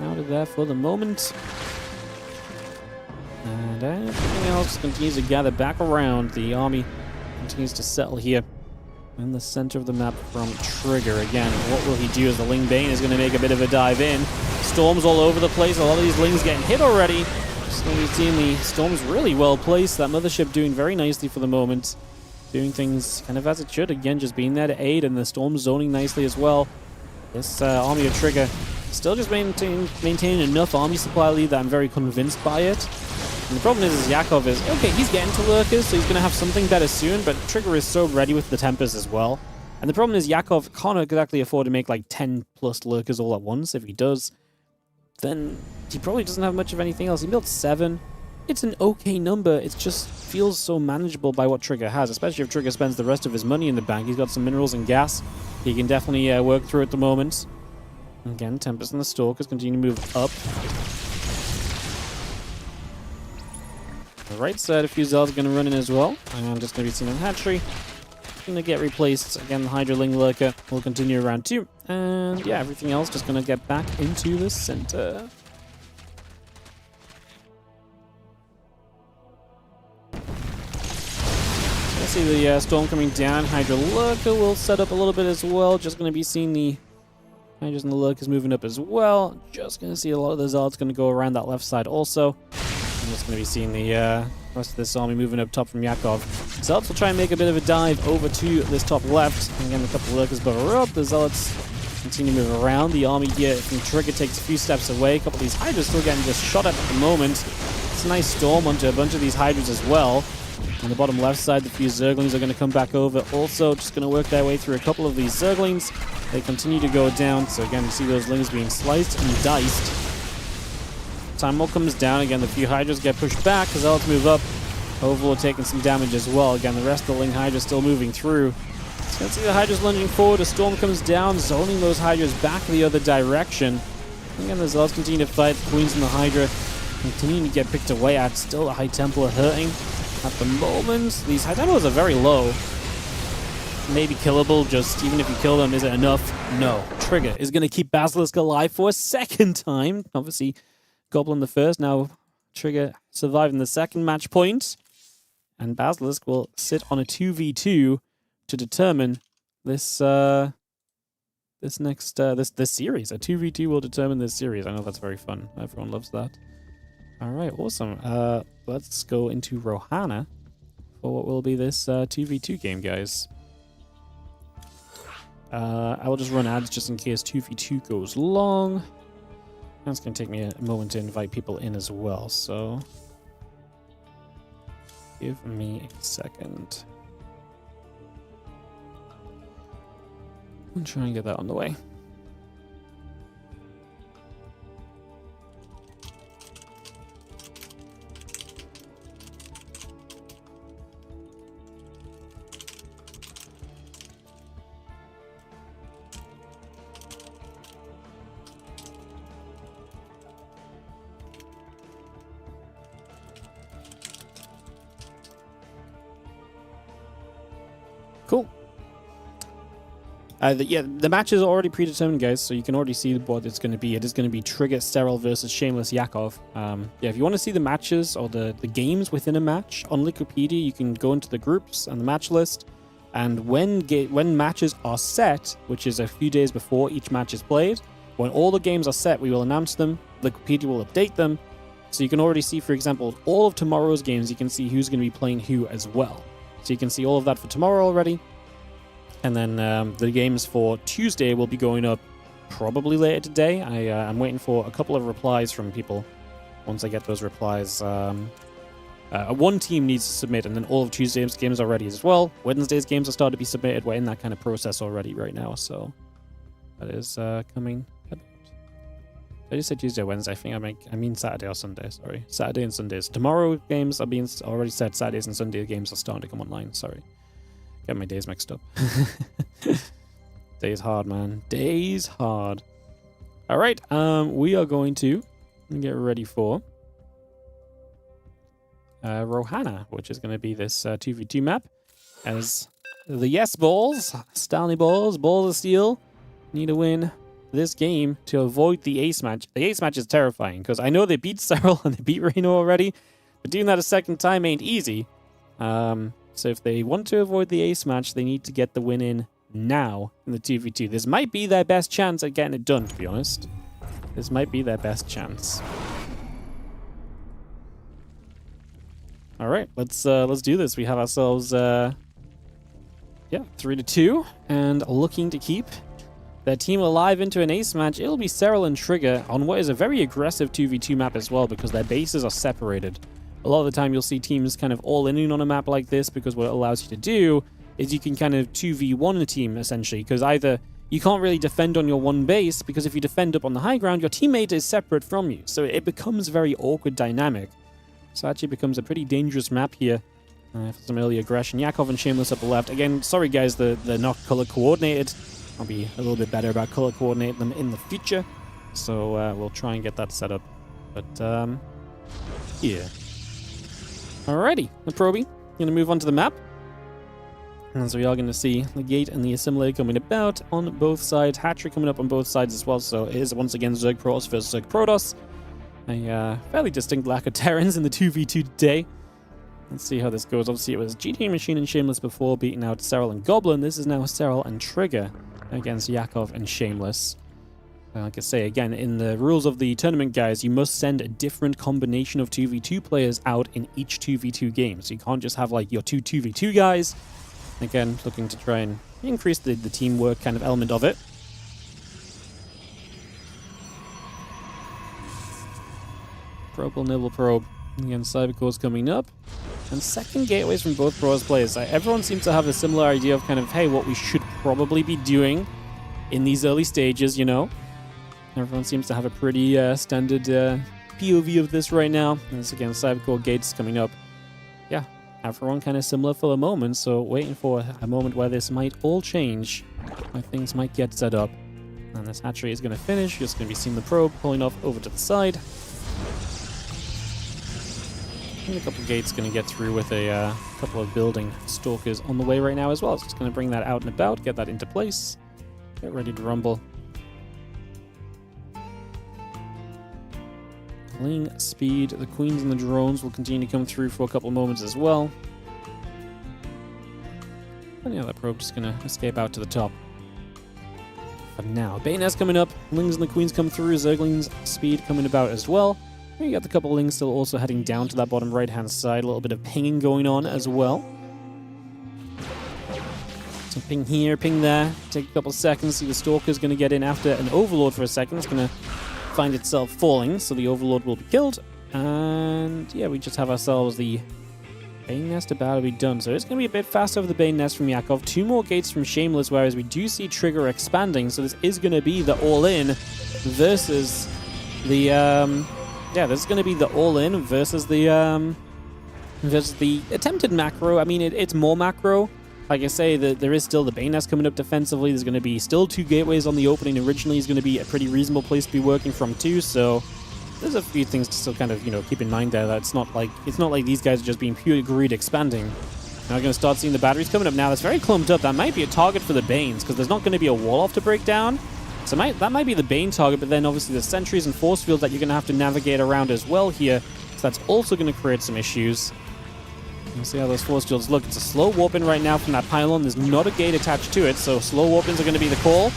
out of there for the moment. And everything else continues to gather back around. The army continues to settle here in the center of the map from Trigger. Again, what will he do as the Ling Bane is going to make a bit of a dive in? Storms all over the place. A lot of these Lings getting hit already. Just going to be seeing the Storms really well placed. That Mothership doing very nicely for the moment. Doing things kind of as it should. Again, just being there to aid, and the Storms zoning nicely as well. This army of Trigger still just maintaining enough army supply lead that I'm very convinced by it. And the problem is Yakov is, okay, he's getting to Lurkers, so he's going to have something better soon, but Trigger is so ready with the Tempest as well. And the problem is Yakov can't exactly afford to make like 10 plus Lurkers all at once. If he does, then he probably doesn't have much of anything else. He built 7. It's an okay number. It just feels so manageable by what Trigger has, especially if Trigger spends the rest of his money in the bank. He's got some minerals and gas he can definitely work through at the moment. Again, Tempest and the Stalkers continue to move up. On the right side, a few Zealots are going to run in as well. I'm just going to be seeing on Hatchery. Going to get replaced. Again, the Hydra Ling Lurker will continue around 2. And yeah, everything else just going to get back into the center. I see the Storm coming down. Hydra Lurker will set up a little bit as well. Just going to be seeing the Hydras and the Lurkers moving up as well. Just going to see a lot of the Zealots going to go around that left side also. I'm just going to be seeing the rest of this army moving up top from Yakov. Zealots will try and make a bit of a dive over to this top left. And again, a couple of Lurkers butter up. The Zealots continue to move around. The army here from Trigger takes a few steps away. A couple of these Hydras still getting just shot at the moment. It's a nice storm onto a bunch of these Hydras as well. On the bottom left side, the few Zerglings are going to come back over. Also, just going to work their way through a couple of these Zerglings. They continue to go down. So again, you see those Lings being sliced and diced. Time Wall comes down again. The few Hydras get pushed back. Zealots move up. Overlord taking some damage as well. Again, the rest of the Ling Hydra still moving through. So let's see the Hydras lunging forward. A Storm comes down, zoning those Hydras back the other direction. Again, the Zealots continue to fight. The Queens and the Hydra continuing to get picked away at. Still, the High Templar hurting at the moment. These High Templars are very low. Maybe killable, just even if you kill them, is it enough? No. Trigger is going to keep Basilisk alive for a second time. Obviously, Goblin the first, now Trigger surviving the second match point. And Basilisk will sit on a 2v2 to determine this series. This series. A 2v2 will determine this series. I know that's very fun. Everyone loves that. Alright, awesome. Let's go into Rohana for what will be this 2v2 game, guys. I will just run ads just in case 2v2 goes long. And it's going to take me a moment to invite people in as well, so give me a second. I'll try and get that on the way. Cool. The match is already predetermined, guys, so you can already see what it's going to be. It is going to be Trigger, Serel versus Shameless Yakov. If you want to see the matches or the games within a match, on Wikipedia, you can go into the groups and the match list, and when matches are set, which is a few days before each match is played, when all the games are set, we will announce them, Wikipedia will update them, so you can already see, for example, all of tomorrow's games, you can see who's going to be playing who as well. So you can see all of that for tomorrow already. And then the games for Tuesday will be going up probably later today. I'm waiting for a couple of replies from people. Once I get those replies, one team needs to submit, and then all of Tuesday's games are ready as well. Wednesday's games are starting to be submitted. We're in that kind of process already right now, so that is coming. I just said Tuesday or Wednesday. I think I mean Saturday or Sunday. Sorry, Saturday and Sundays. Tomorrow games are being already set. Saturdays and Sunday games are starting to come online. Sorry, get my days mixed up. Days hard, man. Days hard. All right. We are going to get ready for Rohana, which is going to be this 2v2 map. As the yes balls, STALNIEBALLS, balls of steel, need to win this game to avoid the ace match. The ace match is terrifying because I know they beat Serel and they beat Rainor already, but doing that a second time ain't easy. So if they want to avoid the ace match, they need to get the win in now in the 2v2. This might be their best chance at getting it done, to be honest. This might be their best chance. All right, let's do this. We have ourselves 3-2 and looking to keep their team alive into an ace match. It'll be Serel and Trigger on what is a very aggressive 2v2 map as well, because their bases are separated. A lot of the time you'll see teams kind of all in on a map like this, because what it allows you to do is you can kind of 2v1 a team, essentially, because either you can't really defend on your one base, because if you defend up on the high ground, your teammate is separate from you. So it becomes a very awkward dynamic. So it actually becomes a pretty dangerous map here. For some early aggression. Yakov and Shameless up the left. Again, sorry guys, they're not color coordinated. I'll be a little bit better about color coordinating them in the future. So we'll try and get that set up. But, yeah. Alrighty, the Proby. Going to move on to the map. And so we are going to see the gate and the assimilator coming about on both sides. Hatchery coming up on both sides as well. So it is once again Zerg Protoss versus Zerg Protoss. A fairly distinct lack of Terrans in the 2v2 today. Let's see how this goes. Obviously, it was GT Machine and Shameless before, beating out Serel and Goblin. This is now Serel and Trigger against Yakov and Shameless. Like I say, again, in the rules of the tournament, guys, you must send a different combination of 2v2 players out in each 2v2 game. So you can't just have, like, your two 2v2 guys. Again, looking to try and increase the teamwork kind of element of it. Probe will nibble probe. Again, Cybercore's coming up. And second gateways from both pros players. Everyone seems to have a similar idea of kind of, hey, what we should probably be doing in these early stages, you know? Everyone seems to have a pretty standard POV of this right now. And this again, Cybercore Gates coming up. Yeah, everyone kind of similar for the moment, so waiting for a moment where this might all change, where things might get set up. And this hatchery is going to finish. Just going to be seeing the probe pulling off over to the side. And a couple of gates going to get through with a couple of building stalkers on the way right now as well. So just going to bring that out and about, get that into place, get ready to rumble. Playing speed, the queens and the drones will continue to come through for a couple of moments as well. And yeah, that probe just going to escape out to the top. For now, Bayonet's coming up, Lings and the queens come through, Zergling's speed coming about as well. And you got the couple of Lings still also heading down to that bottom right-hand side, a little bit of pinging going on as well. So ping here, ping there, take a couple of seconds, see the Stalker's going to get in after an Overlord for a second. It's going to find itself falling, so the Overlord will be killed. And yeah, we just have ourselves the Bane Nest about to be done. So it's going to be a bit fast over the Bane Nest from Yakov. 2 more gates from Shameless, whereas we do see Trigger expanding. So this is going to be the all-in versus the... yeah, this is going to be the all-in versus the attempted macro. I mean, it's more macro. Like I say, there is still the Bane Nest coming up defensively. There's going to be still 2 gateways on the opening. Originally, is going to be a pretty reasonable place to be working from too. So there's a few things to still kind of, keep in mind there. That it's not like these guys are just being pure greed expanding. Now we're going to start seeing the batteries coming up now. That's very clumped up. That might be a target for the Banes because there's not going to be a wall off to break down. So that might be the Bane target, but then obviously the sentries and force fields that you're going to have to navigate around as well here. So that's also going to create some issues. We'll see how those force fields look. It's a slow warp in right now from that pylon. There's not a gate attached to it, so slow warp ins are going to be the call.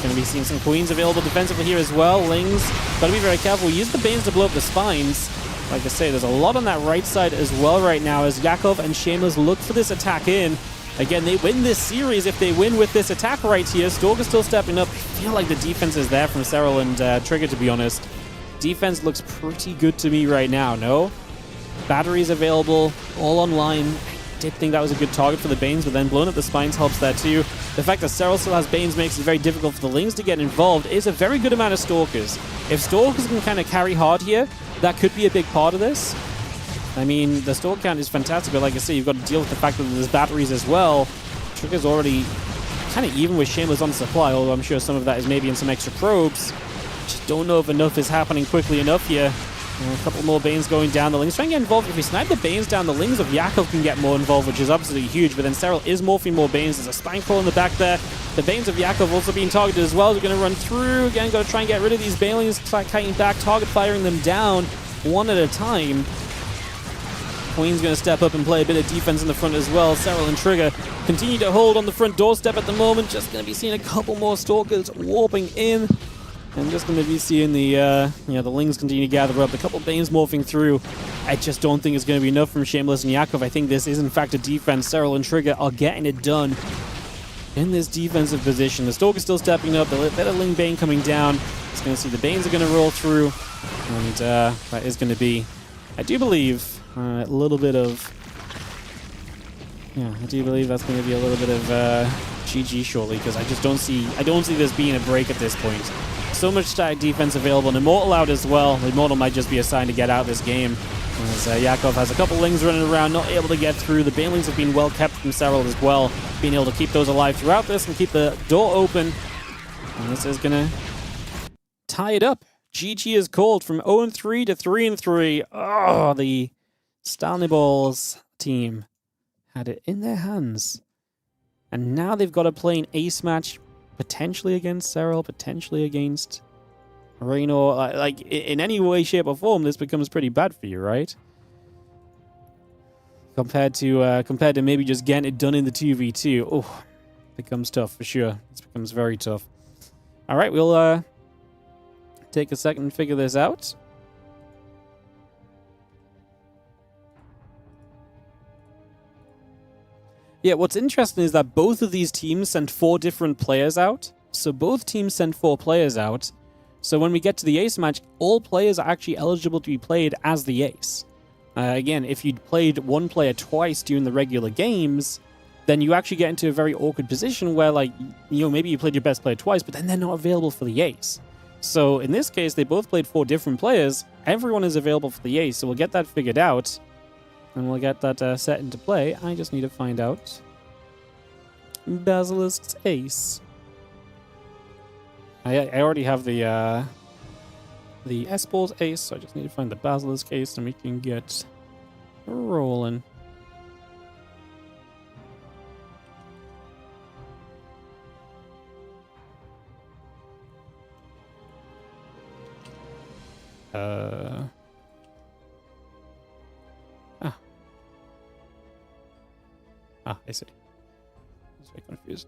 Going to be seeing some queens available defensively here as well. Lings, got to be very careful. Use the Banes to blow up the spines. Like I say, there's a lot on that right side as well right now as Yakov and Shameless look for this attack in. Again, they win this series if they win with this attack right here. Stalker's still stepping up. I feel like the defense is there from Serel and Trigger, to be honest. Defense looks pretty good to me right now, no? Batteries available, all online. I did think that was a good target for the Banes, but then blowing up the spines helps there too. The fact that Serel still has Banes makes it very difficult for the Lings to get involved. Is a very good amount of Stalkers. If Stalkers can kind of carry hard here, that could be a big part of this. I mean, the Stalk count is fantastic, but like I say, you've got to deal with the fact that there's batteries as well. Trigger's already kind of even with Shameless on supply, although I'm sure some of that is maybe in some extra probes. Just don't know if enough is happening quickly enough here. A couple more Banes going down. The Lings trying to get involved. If we snipe the Banes down, the Lings of Yakov can get more involved, which is absolutely huge. But then Serel is morphing more Banes. There's a spine crawl in the back there. The Banes of Yakov also being targeted as well. We're going to run through. Again, got to try and get rid of these Banelings. Start kiting back, target firing them down one at a time. Queen's going to step up and play a bit of defense in the front as well. Serel and Trigger continue to hold on the front doorstep at the moment. Just going to be seeing a couple more Stalkers warping in. And just going to be seeing the Lings continue to gather up. A couple Banes morphing through. I just don't think it's going to be enough from Shameless and Yakov. I think this is, in fact, a defense. Serel and Trigger are getting it done in this defensive position. The Stalker's still stepping up. The better Ling Bane coming down. It's going to see the Banes are going to roll through. And that is going to be, I do believe, a little bit of... Yeah, I do believe that's going to be a little bit of GG shortly, because I just don't see this being a break at this point. So much static defense available, and Immortal out as well. Immortal might just be assigned to get out of this game. As Yakov has a couple Lings running around, not able to get through. The Banelings have been well kept from Serel as well, being able to keep those alive throughout this and keep the door open. And this is going to tie it up. GG is called from 0-3 to 3-3. Oh, the STALNIEBALLS team had it in their hands. And now they've got to play an ace match, potentially against Serel, potentially against Rainor. Like, in any way, shape, or form, this becomes pretty bad for you, right? Compared to maybe just getting it done in the 2v2. Oh, becomes tough for sure. This becomes very tough. All right, we'll take a second and figure this out. Yeah, what's interesting is that both of these teams sent 4 different players out. So both teams sent 4 players out. So when we get to the ace match, all players are actually eligible to be played as the ace. Again, if you'd played one player twice during the regular games, then you actually get into a very awkward position where, like, maybe you played your best player twice, but then they're not available for the ace. So in this case, they both played 4 different players, everyone is available for the ace, so we'll get that figured out. And we'll get that set into play. I just need to find out BASLISK's ace. I already have the S-Balls ace, so I just need to find the BASLISK ace and we can get rolling. I see. I was very confused.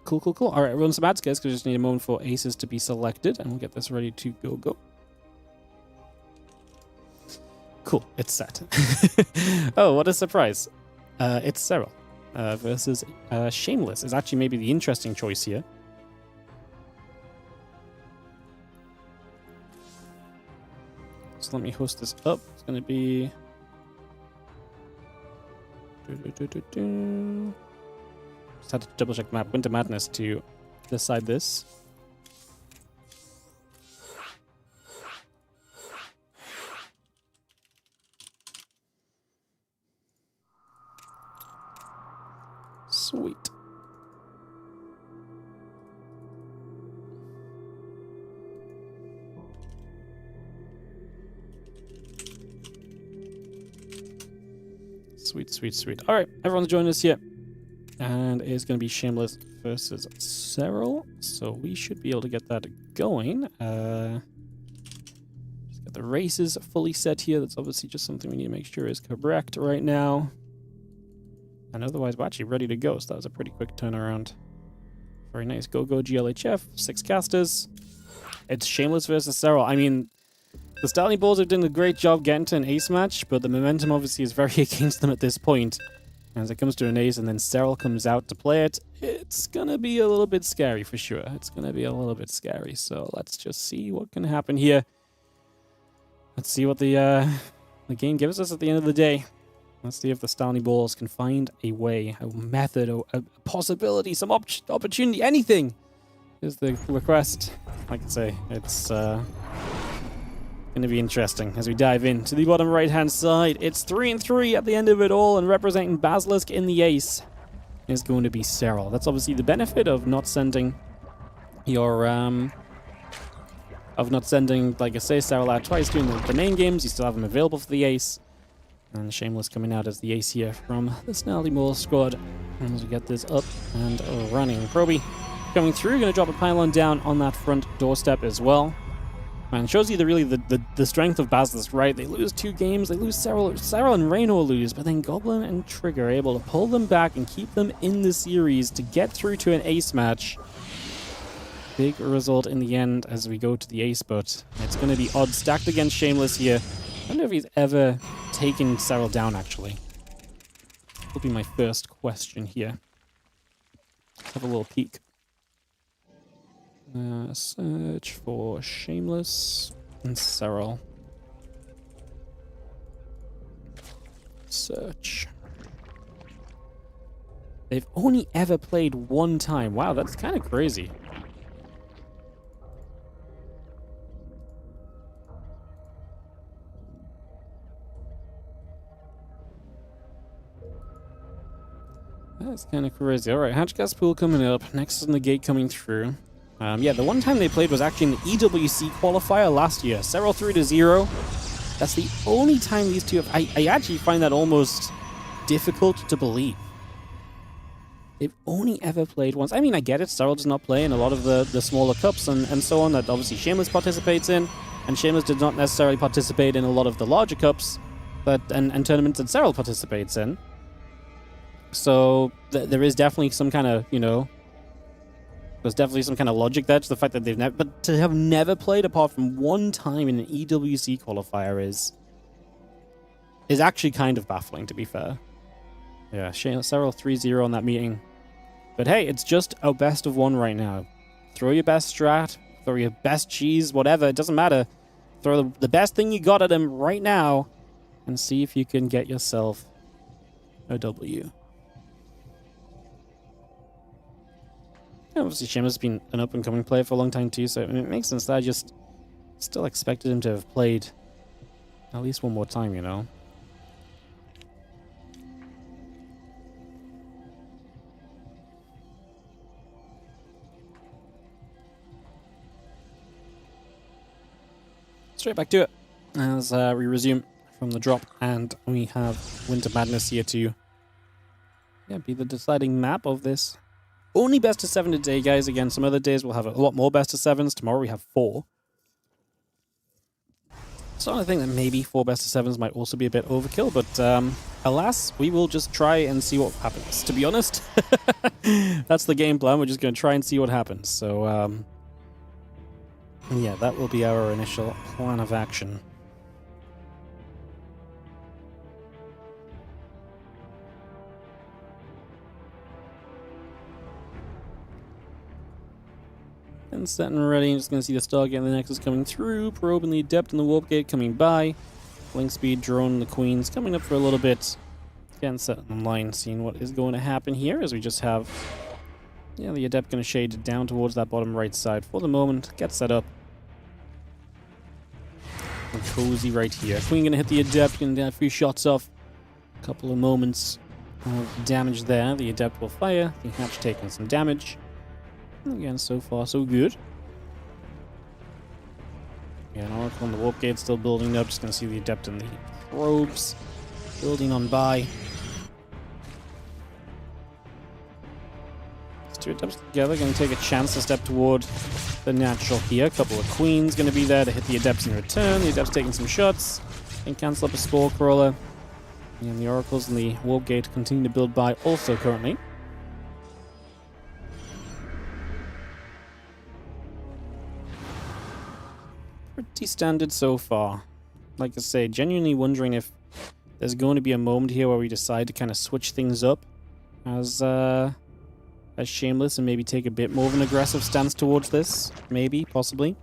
Cool. All right, run some ads, guys, because we just need a moment for aces to be selected, and we'll get this ready to go. Cool, it's set. Oh, what a surprise. It's Serel versus Shameless is actually maybe the interesting choice here. So let me host this up. It's going to be... Just had to double check the map. Winter Madness to decide this. Sweet. Sweet. All right, everyone's joined us here. And it's going to be Shameless versus Serel. So we should be able to get that going. Just got the races fully set here. That's obviously just something we need to make sure is correct right now. And otherwise, we're actually ready to go. So that was a pretty quick turnaround. Very nice. Go GLHF. 6 casters. It's Shameless versus Serel. I mean, the STALNIEBALLS have done a great job getting to an ace match, but the momentum obviously is very against them at this point. As it comes to an ace and then Serel comes out to play it, it's going to be a little bit scary for sure. It's going to be a little bit scary. So let's just see what can happen here. Let's see what the game gives us at the end of the day. Let's see if the STALNIEBALLS can find a way, a method, a possibility, some opportunity, anything is the request. Like I say, it's going to be interesting as we dive into the bottom right-hand side. It's 3-3 at the end of it all, and representing BASLISK in the ace is going to be Serel. That's obviously the benefit of not sending your, like I say, Serel out twice during the main games. You still have them available for the ace. And Shameless coming out as the ace here from the STALNIEBALLS squad. And as we get this up and running. Proby coming through, going to drop a pylon down on that front doorstep as well. Man, shows you the strength of BASLISK, right? They lose 2 games, they lose Serel and Rainor lose, but then Goblin and Trigger are able to pull them back and keep them in the series to get through to an ace match. Big result in the end as we go to the ace, but it's going to be odds stacked against Shameless here. I don't know if he's ever taken Serel down, actually. Will be my first question here. Let's have a little peek. Search for Shameless and Serel. Search. They've only ever played 1 time. Wow, that's kind of crazy. That's kind of crazy. All right, Hatchgas Pool coming up. Next is the gate coming through. Yeah, the one time they played was actually in the EWC qualifier last year. Serel 3-0. That's the only time these two have... I actually find that almost difficult to believe. They've only ever played once. I mean, I get it. Serel does not play in a lot of the smaller cups and so on that obviously Shameless participates in. And Shameless did not necessarily participate in a lot of the larger cups and tournaments that Serel participates in. So there is definitely some kind of, you know... There's definitely some kind of logic there to the fact that they've never... But to have never played apart from 1 time in an EWC qualifier is actually kind of baffling, to be fair. Yeah, Serel 3-0 on that meeting. But hey, it's just a best of 1 right now. Throw your best strat, throw your best cheese, whatever, it doesn't matter. throw the best thing you got at him right now and see if you can get yourself a W. Obviously, Shameless has been an up-and-coming player for a long time too, so I mean, it makes sense that I just still expected him to have played at least one more time, you know? Straight back to it as we resume from the drop, and we have Winter Madness here to be the deciding map of this. Only best of 7 today, guys. Again, some other days we'll have a lot more best of 7s. Tomorrow we have 4. So I think that maybe 4 best of 7s might also be a bit overkill, but alas, we will just try and see what happens. To be honest, that's the game plan. We're just going to try and see what happens. So, yeah, that will be our initial plan of action. And set and ready. I'm just going to see the Stargate and the Nexus coming through. Probe and the Adept and the Warp Gate coming by. Link Speed, Drone, the Queens coming up for a little bit. Again, set in line, seeing what is going to happen here as we just have the Adept going to shade down towards that bottom right side for the moment. Get set up. And cozy right here. Queen going to hit the Adept, going to get a few shots off. A couple of moments of damage there. The Adept will fire. The Hatch taking some damage. Again, so far, so good. Yeah, an Oracle on the Warp Gate still building up. Just going to see the Adept and the Probes building on by. These two Adepts together going to take a chance to step toward the natural here. A couple of Queens going to be there to hit the Adepts in return. The Adepts taking some shots. And cancel up a Spore Crawler. And the Oracles and the Warp Gate continue to build by also currently. Pretty standard so far. Like I say, genuinely wondering if there's going to be a moment here where we decide to kind of switch things up as Shameless and maybe take a bit more of an aggressive stance towards this. Maybe, possibly.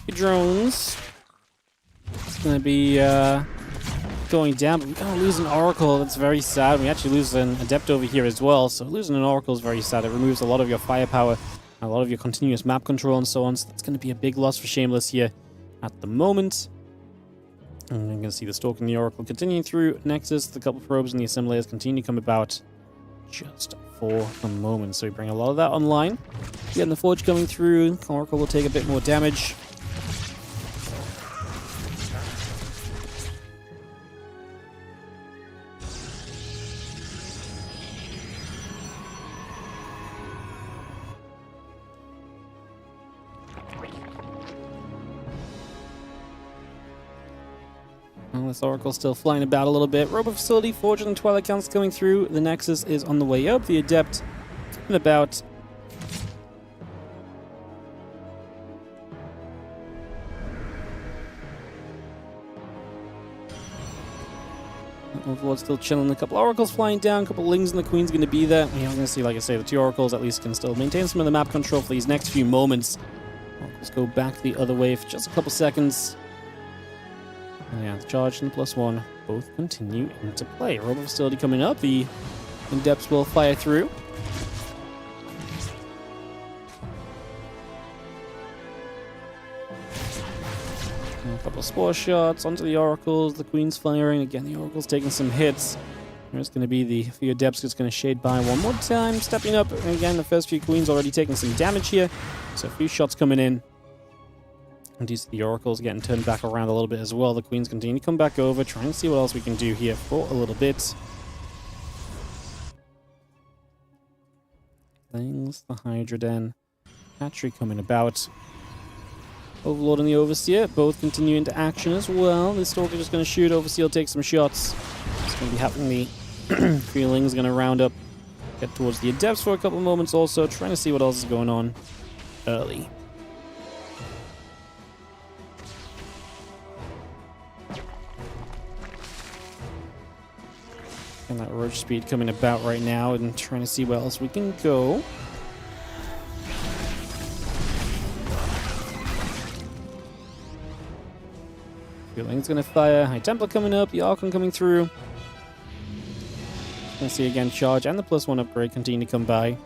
Drones. It's going to be going down, but we're going to lose an Oracle. That's very sad. We actually lose an Adept over here as well, so losing an Oracle is very sad. It removes a lot of your firepower, a lot of your continuous map control and so on, so that's going to be a big loss for Shameless here at the moment. And you're going to see the Stalk and the Oracle continuing through Nexus. The couple probes and the assimilators continue to come about just for the moment, so we bring a lot of that online. Getting the Forge coming through. Oracle will take a bit more damage. This Oracle's still flying about a little bit. Robo Facility, Forge and Twilight Counts coming through. The Nexus is on the way up. The Adept and about. Overlord's still chilling. A couple Oracles flying down. A couple Lings and the Queen's going to be there. We're going to see, like I say, the 2 Oracles at least can still maintain some of the map control for these next few moments. Oracles go back the other way for just a couple seconds. Yeah, the charge and the +1 both continue into play. Robo Facility coming up. The Adepts will fire through. And a couple of Spore shots onto the Oracles. The Queen's firing. Again, the Oracle's taking some hits. There's going to be the few Adepts that's going to shade by one more time. Stepping up. And again, the first few Queens already taking some damage here. So a few shots coming in. And you see the Oracle's getting turned back around a little bit as well. The Queens continue to come back over, trying to see what else we can do here for a little bit. Things, the Hydra Den, Hatchery coming about. Overlord and the Overseer both continue into action as well. The Stalker just going to shoot. Overseer will take some shots. It's going to be happening. The Feeling's going to round up, get towards the Adepts for a couple of moments also, trying to see what else is going on early. And that roach speed coming about right now and trying to see where else we can go. Feeling's gonna fire. High Templar coming up. The Archon coming through. Gonna see again charge and the +1 upgrade continue to come by.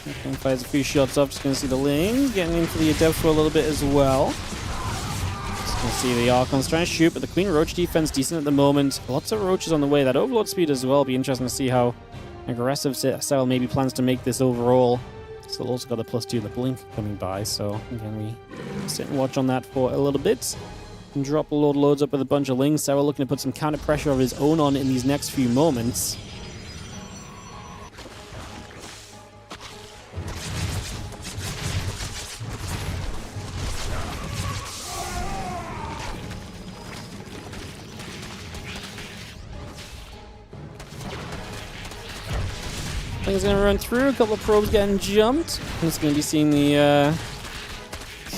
Okay, fires a few shots off. Just gonna see the Lings getting in for the Adept for a little bit as well. Just gonna see the Archons trying to shoot, but the Queen Roach defense decent at the moment. Lots of Roaches on the way. That Overlord speed as well. Be interesting to see how aggressive Serel maybe plans to make this overall. Still also got the +2 the blink coming by, so again we sit and watch on that for a little bit. And drop Lord loads up with a bunch of Lings. Serel looking to put some counter pressure of his own on in these next few moments. Thing's gonna run through, a couple of probes getting jumped. I'm just gonna be seeing the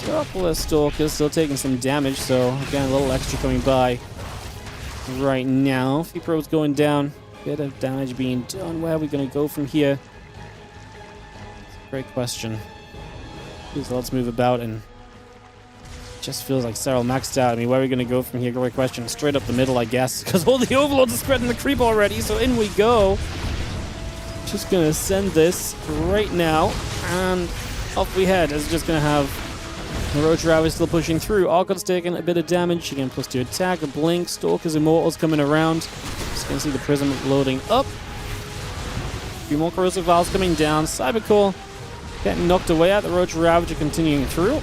couple of Stalkers still taking some damage, so again a little extra coming by right now. A few probes going down, bit of damage being done. Where are we gonna go from here? Great question. So let's move about, and just feels like Serel maxed out. I mean, where are we gonna go from here? Great question. Straight up the middle, I guess, because all the Overlords are spreading the creep already, so in we go. Just gonna send this right now, and off we head. It's just gonna have the Roach Ravage still pushing through. Archon's taking a bit of damage. Again, +2 attack, a blink. Stalkers, Immortals coming around. Just gonna see the Prism loading up. A few more Corrosive Vials coming down. Cybercore getting knocked away at. The Roach Ravager continuing through.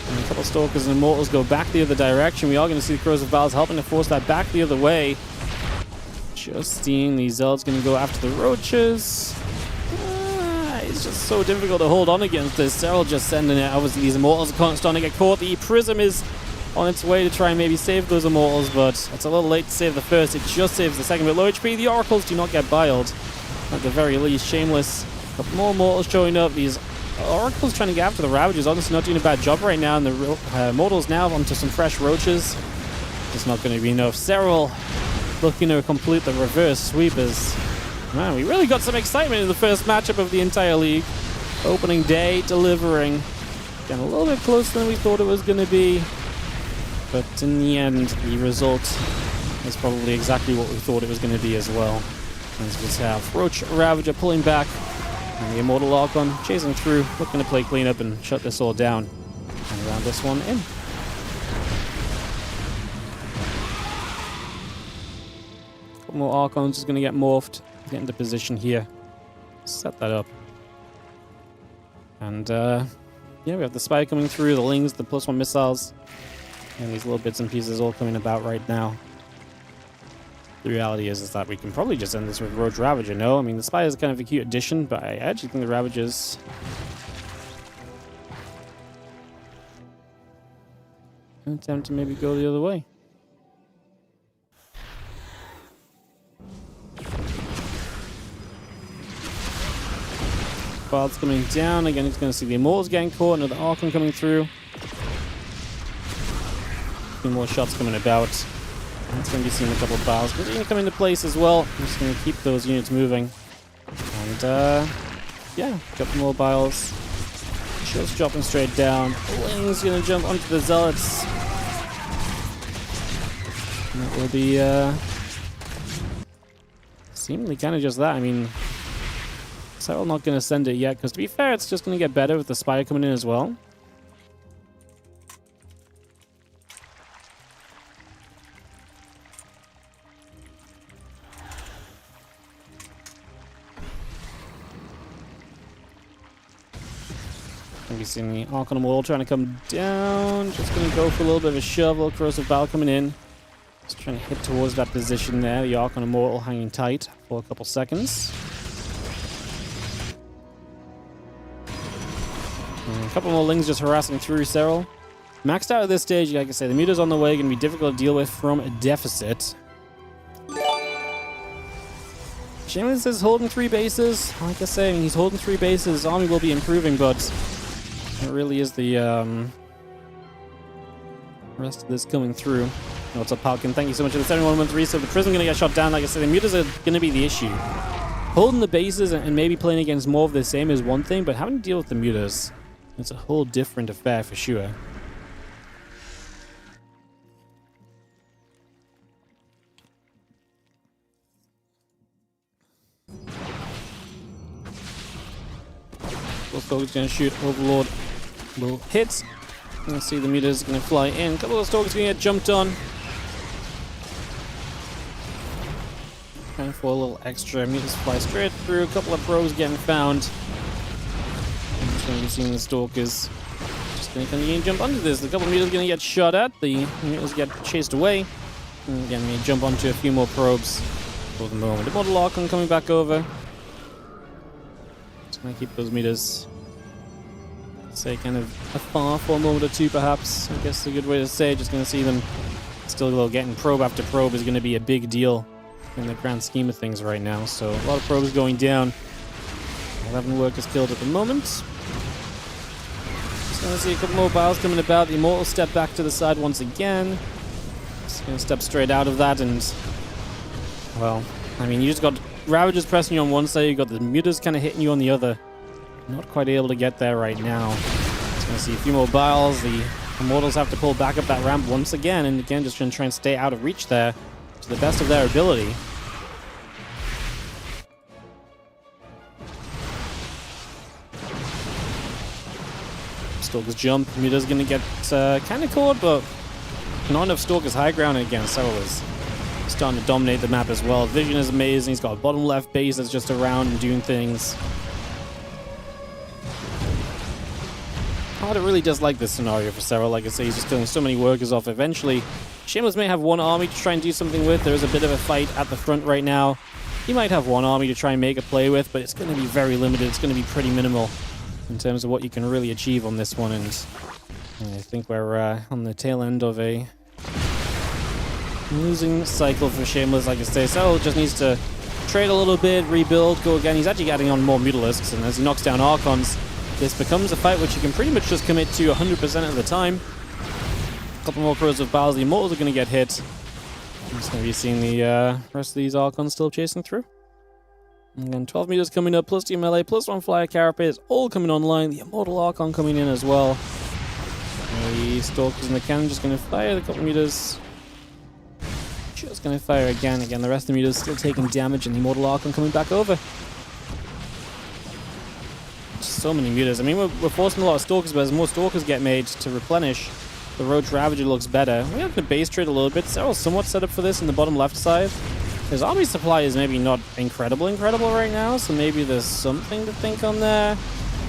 And a couple of Stalkers and Immortals go back the other direction. We are going to see the Corrosive Vials helping to force that back the other way. Just seeing the Zealot's going to go after the Roaches. It's just so difficult to hold on against this. Serel just sending it. Obviously, these Immortals are starting to get caught. The Prism is on its way to try and maybe save those Immortals, but it's a little late to save the first. It just saves the second. But low HP, the Oracles do not get biled. At the very least, Shameless. A couple more Immortals showing up. These Oracles trying to get after the Ravagers. Honestly, not doing a bad job right now. And the Immortals now onto some fresh Roaches. It's not going to be enough. Serel looking to complete the reverse sweepers. Man, we really got some excitement in the first matchup of the entire league. Opening day, delivering. Getting a little bit closer than we thought it was going to be. But in the end, the result is probably exactly what we thought it was going to be as well. As we have Roach Ravager pulling back, and the Immortal Archon chasing through, looking to play cleanup and shut this all down. And round this one in. Couple more Archons is going to get morphed. Get into position here. Set that up. And yeah, we have the Spy coming through, the Lings, the +1 missiles, and these little bits and pieces all coming about right now. The reality is that we can probably just end this with Roach Ravager, no? I mean, the Spy is kind of a cute addition, but I actually think the Ravagers... attempt to maybe go the other way. Bard's coming down. Again, he's going to see the Immortals getting caught. Another Archon coming through. A few more shots coming about. It's going to be seeing a couple of Bars. But they're going to come into place as well. I'm just going to keep those units moving. And, yeah, a couple more Biles. Shields dropping straight down. Ling's going to jump onto the Zealots. And that will be, seemingly kind of just that. I mean... Serel not going to send it yet, because to be fair, it's just going to get better with the Spy coming in as well. Going to be seeing the Archon Wall trying to come down. Just going to go for a little bit of a shovel. Corrosive Vial coming in. Just trying to hit towards that position there. The Archon Immortal hanging tight for a couple seconds. A couple more Lings just harassing through Serel. Maxed out at this stage, like I say, the meter's on the way, going to be difficult to deal with from a deficit. Shameless is holding 3 bases. Like I say, he's holding 3 bases. His army will be improving, but it really is the rest of this coming through. What's up, Falcon? Thank you so much for the 71 month resub. The Prism going to get shot down. Like I said, the mutas are going to be the issue. Holding the bases and maybe playing against more of the same is one thing, but having to deal with the mutas, it's a whole different affair for sure. Stalker's going to shoot. Overlord will hit. You see the mutas going to fly in. A couple of Stalkers going to get jumped on. And for a little extra, mutas fly straight through. A couple of probes getting found. Just going to be seeing the Stalkers. Just going to jump under this. A couple of mutas going to get shot at. The mutas get chased away. And again, we jump onto a few more probes for the moment. The Immortal Archon coming back over. Just going to keep those mutas, say, kind of afar for a moment or two, perhaps. I guess a good way to say. Just going to see them still getting probe after probe is going to be a big deal in the grand scheme of things right now. So a lot of probes going down. 11 workers killed at the moment. Just going to see a couple more battles coming about. The Immortal step back to the side once again. Just going to step straight out of that and, well, I mean, you just got Ravagers pressing you on one side, you got the mutas kind of hitting you on the other. Not quite able to get there right now. Just going to see a few more battles. The Immortals have to pull back up that ramp once again, and again, just going to try and stay out of reach there to the best of their ability. Stalker's jump. Muta's going to get kind of caught, but not enough Stalker's high ground again. Serel is starting to dominate the map as well. Vision is amazing. He's got a bottom left base that's just around and doing things. I really does like this scenario for Serel. Like I say, he's just killing so many workers off. Eventually, Shameless may have one army to try and do something with. There is a bit of a fight at the front right now. He might have one army to try and make a play with, but it's going to be very limited. It's going to be pretty minimal in terms of what you can really achieve on this one. And I think we're on the tail end of a losing cycle for Shameless. Like I say, Serel just needs to trade a little bit, rebuild, go again. He's actually adding on more Mutalisks, and as he knocks down Archons, this becomes a fight which you can pretty much just commit to 100% of the time. A couple more corrosive battles. The Immortals are going to get hit. I'm just going to be seeing the rest of these Archons still chasing through. And again, 12 meters coming up, plus 2 melee, plus 1 flyer carapace, all coming online. The Immortal Archon coming in as well. The Stalkers and the cannon just going to fire. The couple meters just going to fire again. Again, the rest of the meters still taking damage, and the Immortal Archon coming back over. So many mutas. I mean, we're forcing a lot of Stalkers, but as more Stalkers get made to replenish, the Roach Ravager looks better. We have to base trade a little bit. Serel's somewhat set up for this in the bottom left side. His army supply is maybe not incredible right now, so maybe there's something to think on there.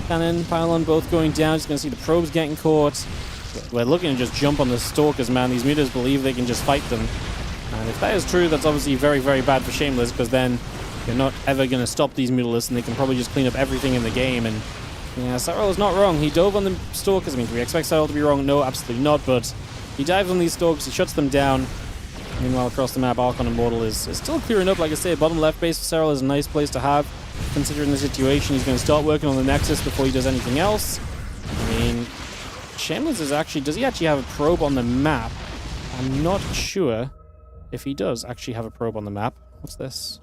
Cannon, pylon both going down. Just going to see the probes getting caught. We're looking to just jump on the Stalkers, man. These mutas believe they can just fight them. And if that is true, that's obviously very, very bad for Shameless, because then you're not ever going to stop these Mutalisks, and they can probably just clean up everything in the game. And yeah, Serel is not wrong. He dove on the Stalkers. I mean, do we expect Serel to be wrong? No, absolutely not. But he dives on these Stalkers. He shuts them down. Meanwhile, across the map, Archon Immortal is still clearing up. Like I say, bottom left base for Serel is a nice place to have, considering the situation. He's going to start working on the Nexus before he does anything else. I mean, Shameless is actually... Does he actually have a probe on the map? I'm not sure if he does actually have a probe on the map. What's this?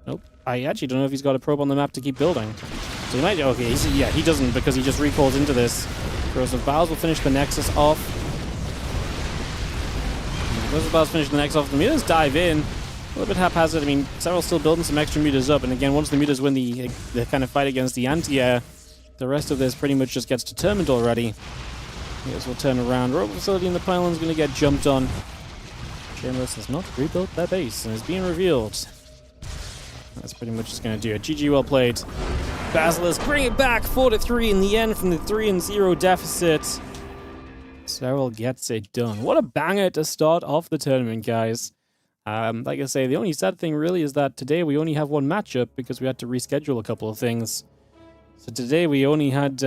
Nope. I actually don't know if he's got a probe on the map to keep building. So he might... Okay, yeah, he doesn't, because he just recalls into this. Corrosive Battles will finish the Nexus off. Corrosive Battles finish the Nexus off. The mutas dive in. A little bit haphazard. I mean, Serel's still building some extra mutas up, and again, once the mutas win the kind of fight against the anti-air, the rest of this pretty much just gets determined already. Here's we'll turn around. Rope facility in the pylon's going to get jumped on. Shameless has not rebuilt their base and is being revealed. That's pretty much just going to do it. GG, well played. BASLISK bring it back 4-3 in the end from the 3-0 deficit. Serel gets it done. What a banger to start off the tournament, guys. Like I say, the only sad thing really is that today we only have one matchup because we had to reschedule a couple of things. So today we only had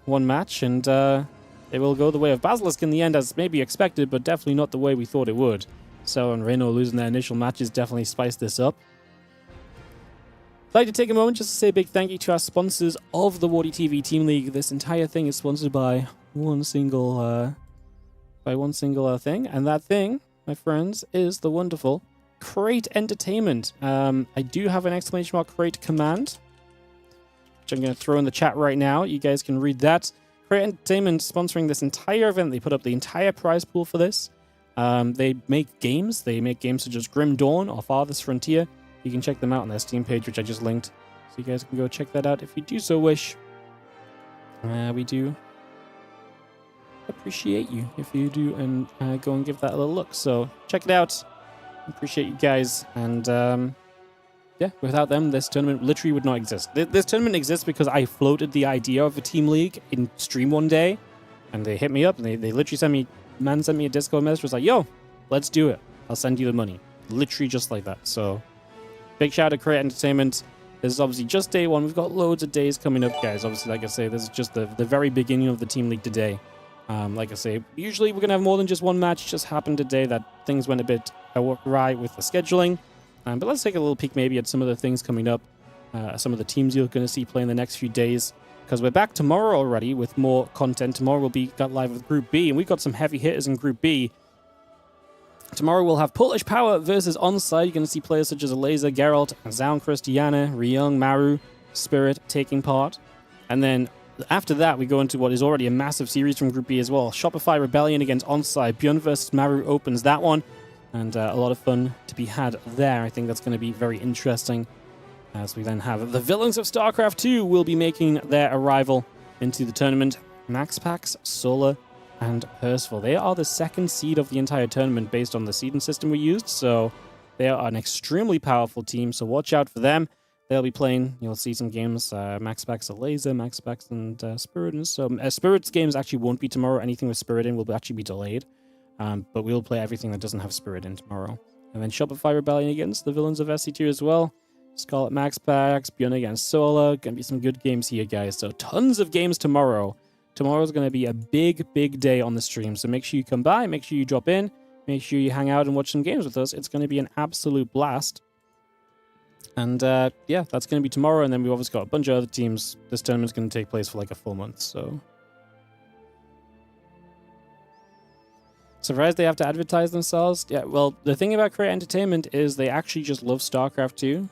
one match, and it will go the way of BASLISK in the end, as maybe expected, but definitely not the way we thought it would. So, and Rainor losing their initial matches definitely spiced this up. That's pretty much just going to do it. GG, well played. BASLISK bring it back 4-3 in the end from the 3-0 deficit. Serel gets it done. What a banger to start off the tournament, guys. Like I say, the only sad thing really is that today we only have one matchup because we had to reschedule a couple of things. So today we only had one match, and it will go the way of BASLISK in the end, as maybe expected, but definitely not the way we thought it would. So, and Rainor losing their initial matches definitely spiced this up. I'd like to take a moment just to say a big thank you to our sponsors of the WardiTV Team League. This entire thing is sponsored by one single thing, and that thing, my friends, is the wonderful Crate Entertainment. I do have an exclamation mark crate command, which I'm going to throw in the chat right now. You guys can read that. Crate Entertainment sponsoring this entire event. They put up the entire prize pool for this. They make games. They make games such as Grim Dawn or Farthest Frontier. You can check them out on their Steam page, which I just linked. So you guys can go check that out if you do so wish. We do appreciate you if you do and go and give that a little look. So check it out. Appreciate you guys. And yeah, without them, this tournament literally would not exist. This tournament exists because I floated the idea of a team league in stream one day. And they hit me up and they literally sent me a Discord message. Was like, yo, let's do it. I'll send you the money. Literally just like that. So big shout out to Crate Entertainment. This is obviously just day one. We've got loads of days coming up, guys. Obviously, like I say, this is just the very beginning of the team league today. Like I say, usually we're going to have more than just one match. It just happened today that things went a bit awry with the scheduling. But let's take a little peek maybe at some of the things coming up. Some of the teams you're going to see play in the next few days. Because we're back tomorrow already with more content. Tomorrow we'll be got live with Group B. And we've got some heavy hitters in Group B. Tomorrow we'll have Polish Power versus Onside. You're going to see players such as Laser, Geralt, Zaun, Christiana, Ryung, Maru, Spirit taking part. And then after that, we go into what is already a massive series from Group B as well. Shopify Rebellion against Onside. Björn versus Maru opens that one. And a lot of fun to be had there. I think that's going to be very interesting. As we then have the villains of StarCraft 2 will be making their arrival into the tournament. MaxPax, Solar, and Percival. They are the second seed of the entire tournament based on the seeding system we used. So they are an extremely powerful team. So watch out for them. They'll be playing. You'll see some games. MaxPax, a Laser, MaxPax, and Spirit. And so Spirit's games actually won't be tomorrow. Anything with Spirit in will actually be delayed. But we'll play everything that doesn't have Spirit in tomorrow. And then Shopify Rebellion against the villains of SC2 as well. Scarlet MaxPax, Björn against Solar. Gonna be some good games here, guys. So tons of games tomorrow. Tomorrow's going to be a big, big day on the stream. So make sure you come by, make sure you drop in, make sure you hang out and watch some games with us. It's going to be an absolute blast. And yeah, that's going to be tomorrow. And then we've obviously got a bunch of other teams. This tournament's going to take place for like a full month. So surprised they have to advertise themselves. Yeah, well, the thing about Crate Entertainment is they actually just love StarCraft 2.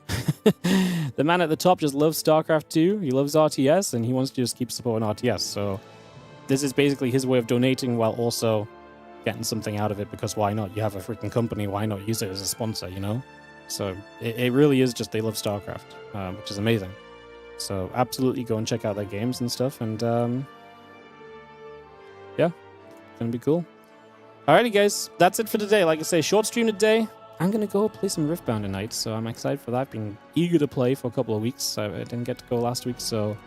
The man at the top just loves StarCraft 2. He loves RTS, and he wants to just keep supporting RTS. So this is basically his way of donating while also getting something out of it, because why not? You have a freaking company. Why not use it as a sponsor, you know? So it really is just they love StarCraft, which is amazing. So absolutely go and check out their games and stuff. And yeah, it's going to be cool. Alrighty, guys, that's it for today. Like I say, short stream today. I'm going to go play some Riftbound tonight, so I'm excited for that. Been eager to play for a couple of weeks. I didn't get to go last week, so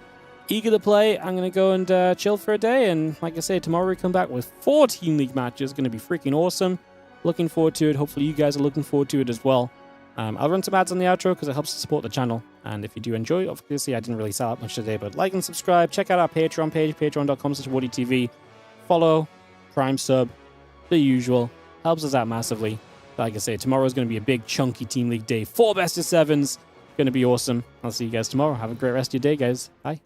eager to play. I'm going to go and chill for a day, and like I say, tomorrow we come back with 4 Team League matches. Going to be freaking awesome. Looking forward to it. Hopefully you guys are looking forward to it as well. I'll run some ads on the outro because it helps to support the channel. And if you do enjoy, obviously I didn't really sell out much today, but like and subscribe. Check out our Patreon page, patreon.com/WardiTV. Follow, Prime sub, the usual. Helps us out massively. Like I say, tomorrow's going to be a big, chunky Team League day. 4 best of 7s. Going to be awesome. I'll see you guys tomorrow. Have a great rest of your day, guys. Bye.